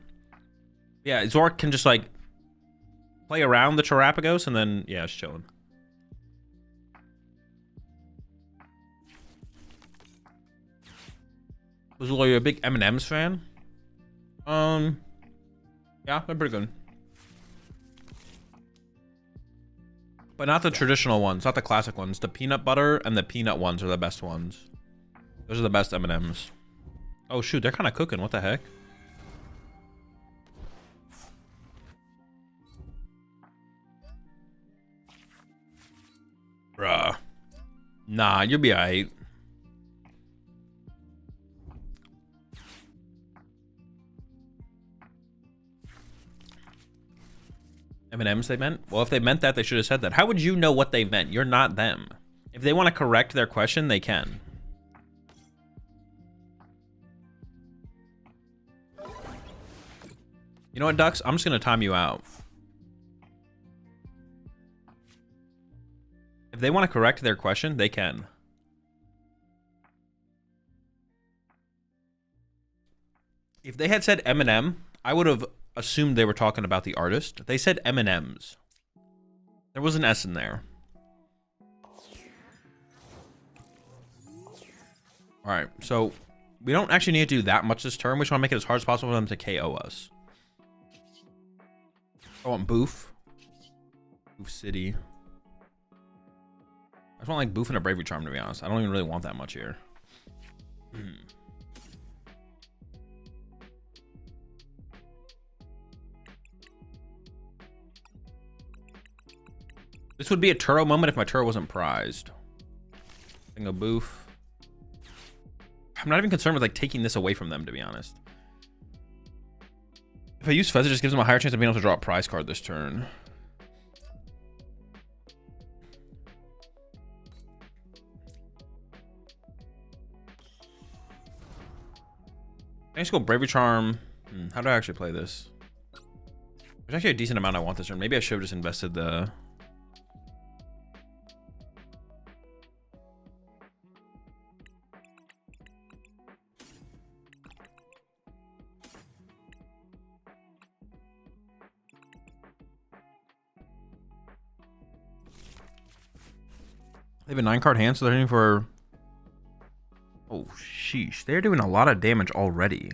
Yeah, Zoroark can just like play around the Terapagos and then, yeah, it's chilling. Azul, are you a big M&M's fan? Yeah, they're pretty good. But not the traditional ones, not the classic ones. The peanut butter and the peanut ones are the best ones. Those are the best M&M's. Oh shoot, they're kind of cooking. What the heck? Bruh. Nah, you'll be alright. M&Ms they meant? Well, if they meant that, they should have said that. How would you know what they meant? You're not them. If they want to correct their question, they can. You know what, Ducks? I'm just going to time you out. If they want to correct their question, they can. If they had said Eminem, I would have assumed they were talking about the artist. They said M&Ms. There was an S in there. All right, so we don't actually need to do that much this turn. We just want to make it as hard as possible for them to KO us. I want Boof. Boof City. I just want like Boof and a Bravery Charm, to be honest. I don't even really want that much here. This would be a Turo moment if my Turo wasn't prized. Thing of Boof. I'm not even concerned with like taking this away from them, to be honest. If I use Fez, it just gives them a higher chance of being able to draw a prize card this turn. I just go Bravery Charm. How do I actually play this? There's actually a decent amount I want this turn. Maybe I should have just invested the... They have a 9-card hand, so they're hitting for... Oh, sheesh. They're doing a lot of damage already.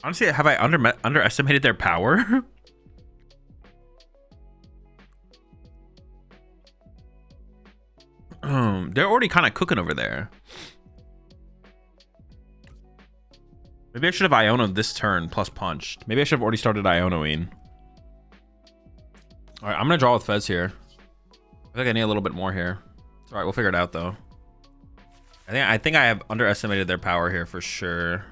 Honestly, have I underestimated their power? They're already kind of cooking over there. Maybe I should have Ionoed this turn plus punched. Maybe I should have already started Ionoing. All right, I'm going to draw with Fez here. I think I need a little bit more here. It's all right, we'll figure it out though. I think I have underestimated their power here for sure.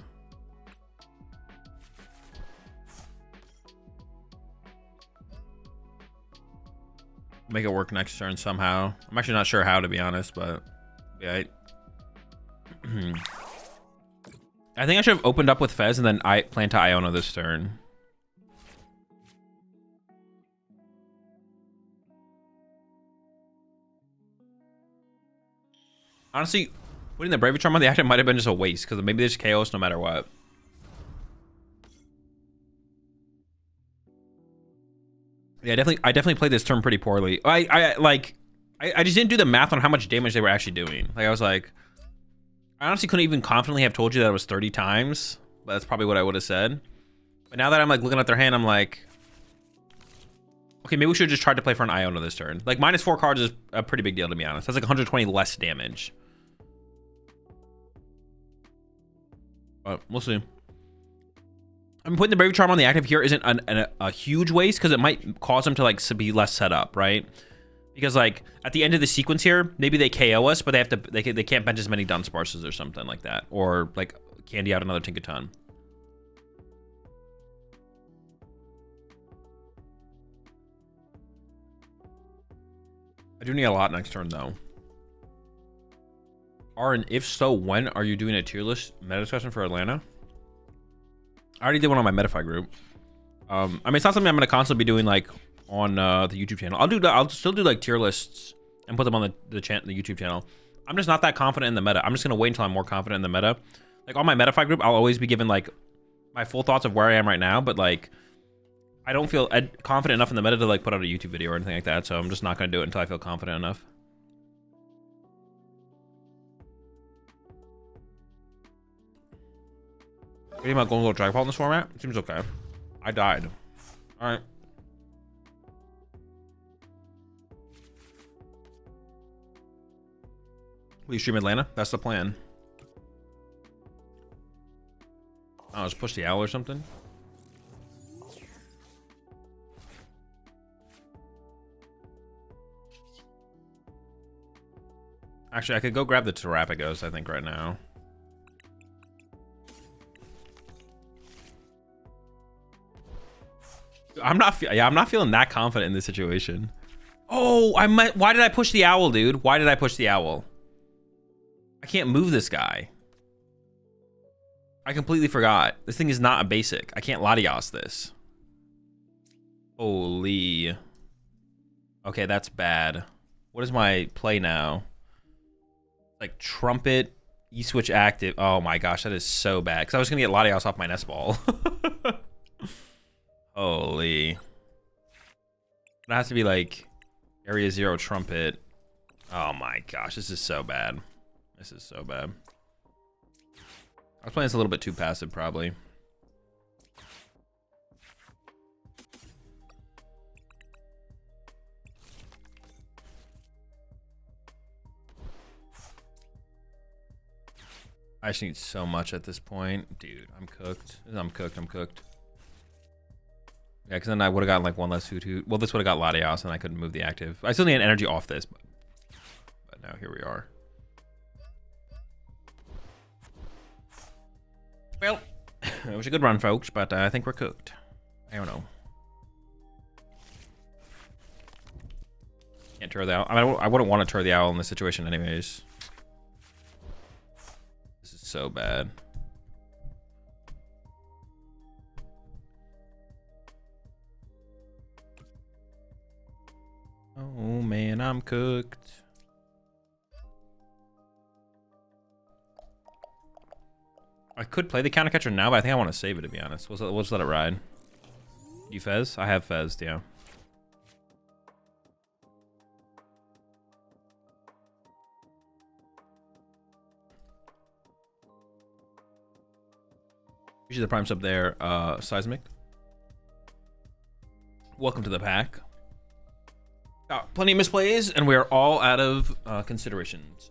Make it work next turn somehow. I'm actually not sure how, to be honest, but yeah. I think I should have opened up with Fez and then I plan to Iono this turn. Honestly, putting the Bravery Charm on the active might have been just a waste because maybe they just KO us no matter what. Yeah, I definitely played this turn pretty poorly. I just didn't do the math on how much damage they were actually doing. Like I was like, I honestly couldn't even confidently have told you that it was 30 times, but that's probably what I would have said. But now that I'm like looking at their hand, I'm like, okay, maybe we should have just tried to play for an Iono this turn. Like -4 cards is a pretty big deal, to be honest. That's like 120 less damage. But we'll see. I mean, putting the Bravery Charm on the active here isn't a huge waste because it might cause them to like be less set up, right? Because like at the end of the sequence here, maybe they KO us, but they have to they can't bench as many Dunsparces or something like that, or like candy out another Tinkaton. I do need a lot next turn though. And if so, when are you doing a tier list meta discussion for Atlanta? I already did one on my Metafy group. I mean, it's not something I'm going to constantly be doing like on the YouTube channel. I'll still do like tier lists and put them on the YouTube channel. I'm just not that confident in the meta. I'm just going to wait until I'm more confident in the meta. Like on my Metafy group, I'll always be given like my full thoughts of where I am right now, but like I don't feel confident enough in the meta to like put out a YouTube video or anything like that. So I'm just not going to do it until I feel confident enough. Thinking about going to go Dragapult in this format? Seems okay. I died. Alright. Will you stream Atlanta? That's the plan. Oh, just push the owl or something? Actually, I could go grab the Terapagos, I think, right now. I'm not feeling that confident in this situation. Oh, why did I push the owl, dude? Why did I push the owl? I can't move this guy. I completely forgot. This thing is not a basic. I can't Latios this. Holy. Okay, that's bad. What is my play now? Like trumpet, E-switch active. Oh my gosh, that is so bad. Because I was going to get Latios off my nest ball. Holy. It has to be like area 0 trumpet. Oh my gosh, this is so bad. This is so bad. I was playing this a little bit too passive, probably. I just need so much at this point. Dude, I'm cooked. I'm cooked. Yeah, because then I would have gotten like one less hoot. Well, this would have got Latios and I couldn't move the active. I still need an energy off this, but now here we are. Well, it was a good run, folks, but I think we're cooked. I don't know. Can't tur the owl. I mean, I wouldn't want to tur the owl in this situation anyways. This is so bad. Oh man, I'm cooked. I could play the counter catcher now, but I think I want to save it, to be honest. We'll just let it ride. You Fez? I have Fez, yeah. Usually the prime sub there, Seismic. Welcome to the pack. Plenty of misplays, and we are all out of considerations.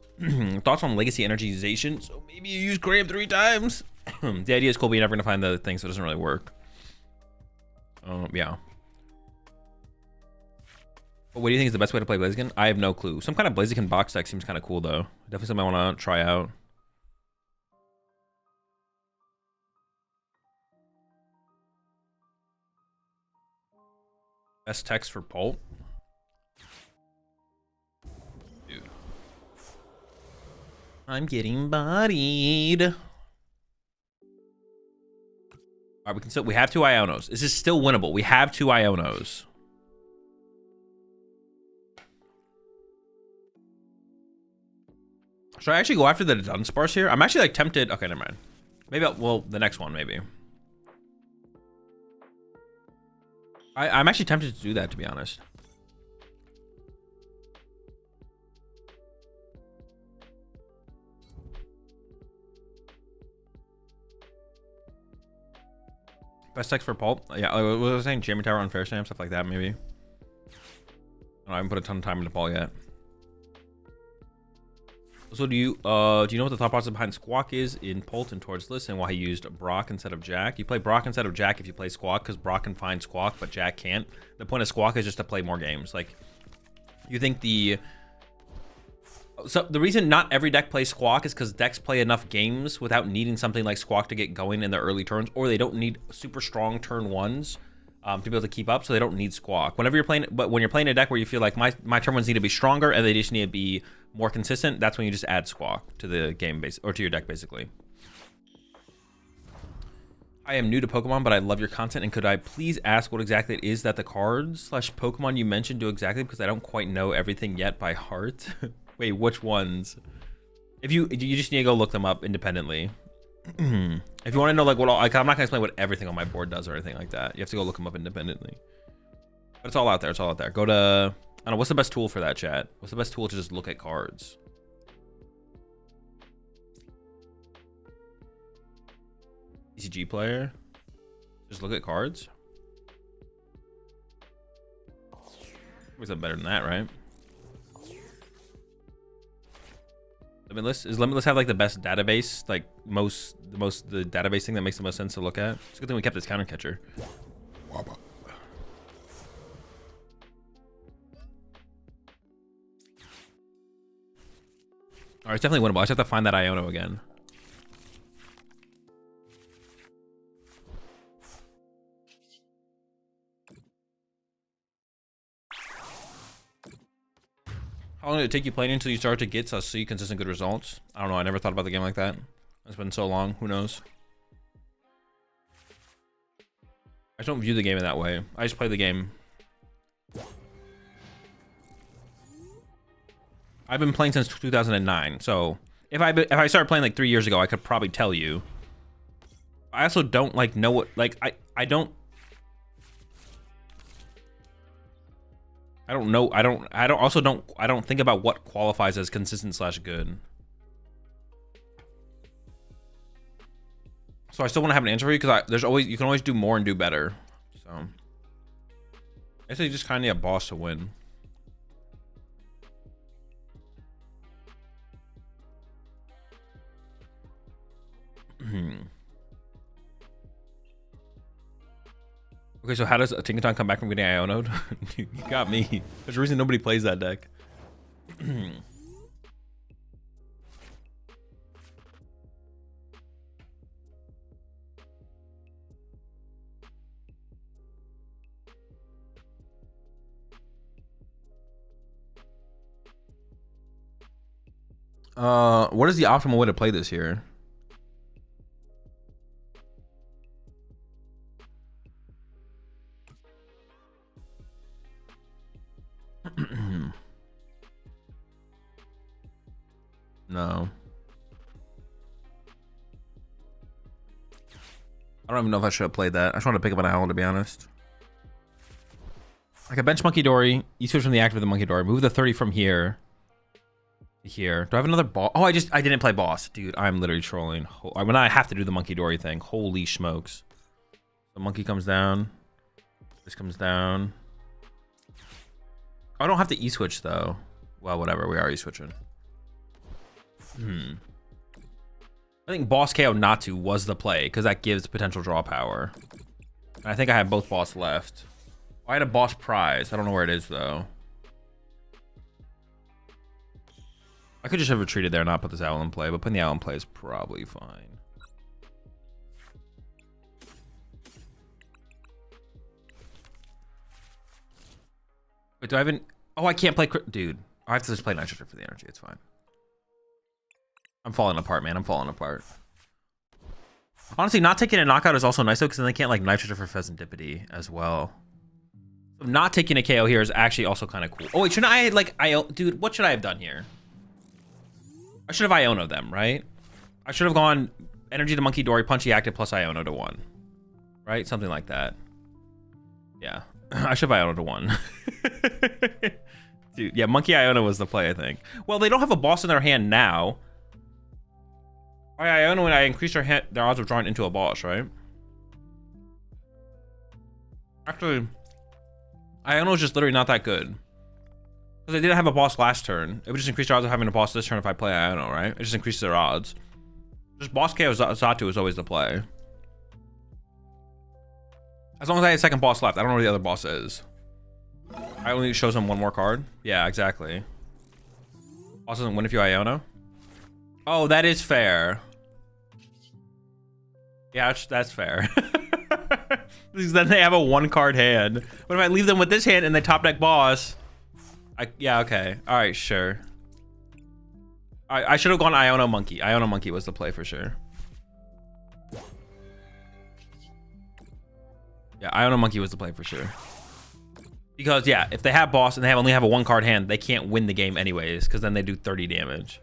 Thoughts on legacy energization? So maybe you use Graham 3 times. The idea is cool, but you're never gonna find the thing, so it doesn't really work. Yeah. But what do you think is the best way to play Blaziken? I have no clue. Some kind of Blaziken box deck seems kind of cool, though. Definitely something I want to try out. Best text for Pulp? Dude. I'm getting bodied. All right, we have 2 Ionos. This is still winnable. We have 2 Ionos. Should I actually go after the Dunsparce here? I'm actually like tempted. Okay, never mind. Maybe well, the next one, maybe. I'm actually tempted to do that, to be honest. Best text for Pulp? Yeah, what was I saying? Jamie Tower on Fair Stamp, stuff like that, maybe. I haven't put a ton of time into Paul yet. So do you know what the thought process behind Squawk is in Pult and towards this and why he used Brock instead of Jack? You play Brock instead of Jack if you play Squawk because Brock can find Squawk, but Jack can't. The point of Squawk is just to play more games. Like, you think so the reason not every deck plays Squawk is because decks play enough games without needing something like Squawk to get going in the early turns, or they don't need super strong turn ones to be able to keep up, so they don't need Squawk. Whenever you're playing, but when you're playing a deck where you feel like my turn ones need to be stronger and they just need to be more consistent, that's when you just add Squawk to the game base or to your deck basically. I am new to Pokemon, but I love your content, and could I please ask what exactly it is that the cards / Pokemon you mentioned do exactly, because I don't quite know everything yet by heart. Wait, which ones? If you just need to go look them up independently. If you want to know like what I'm not gonna explain what everything on my board does or anything like that. You have to go look them up independently. But it's all out there. It's all out there. Go to, I don't know, what's the best tool for that, chat? What's the best tool to just look at cards? TCG player? Just look at cards? What's that better than that, right? Limitless? Is Limitless have like the best database? Like the database thing that makes the most sense to look at? It's a good thing we kept this counter catcher. Alright, it's definitely winnable. I just have to find that Iono again. How long did it take you playing until you start to get to see consistent good results? I don't know. I never thought about the game like that. It's been so long. Who knows? I just don't view the game in that way. I just play the game. I've been playing since 2009. So if I started playing like 3 years ago, I could probably tell you. I also don't like know what like I don't know. I don't think about what qualifies as consistent / good. So I still want to have an answer for you because you can always do more and do better. So I guess you just kind of need a boss to win. Okay, so how does a Tinkaton come back from getting Iono'd? You got me. There's a reason nobody plays that deck. What is the optimal way to play this here? No. I don't even know if I should have played that. I just wanted to pick up an owl, to be honest. I could bench Monkey Dory. You switch from the active to the Monkey Dory. Move the 30 from here to here. Do I have another boss? Oh, I didn't play boss. Dude, I'm literally trolling. When I have to do the Monkey Dory thing. Holy smokes. The monkey comes down. This comes down. I don't have to E-switch, though. Well, whatever. We are E-switching. I think boss KO Natu was the play, because that gives potential draw power. And I think I have both boss left. I had a boss prize. I don't know where it is, though. I could just have retreated there and not put this owl in play, but putting the owl in play is probably fine. Wait, do I have an... Oh, I can't play... Dude, I have to just play Nitrogen for the energy. It's fine. I'm falling apart, man. I'm falling apart. Honestly, not taking a knockout is also nice, though, because then they can't, like, Nitrogen for Pheasantipity as well. So not taking a KO here is actually also kind of cool. Oh, wait, shouldn't I, like... Dude, what should I have done here? I should have Iono them, right? I should have gone Energy to Monkey Dory, Punchy Active, plus Iono to 1. Right? Something like that. Yeah. I should have Iono to 1. Dude, yeah, Monkey Iono was the play, I think. Well, they don't have a boss in their hand now. Iono, when I increased their odds of drawing into a boss, right? Actually, Iono's just literally not that good. Because they didn't have a boss last turn. It would just increase their odds of having a boss this turn if I play Iono, right? It just increases their odds. Just boss KO Zatu is always the play. As long as I have a second boss left. I don't know where the other boss is. I only shows them one more card. Yeah, exactly. Boss doesn't win if you Iono. Oh, that is fair. Yeah, that's fair. Because then they have a 1-card hand. But if I leave them with this hand and they top deck boss... yeah, okay. Alright, sure. I should have gone Iono Monkey. Iono Monkey was the play for sure. Yeah, Iono Monkey was the play for sure. Because, yeah, if they have boss and they only have a 1-card hand, they can't win the game anyways, because then they do 30 damage.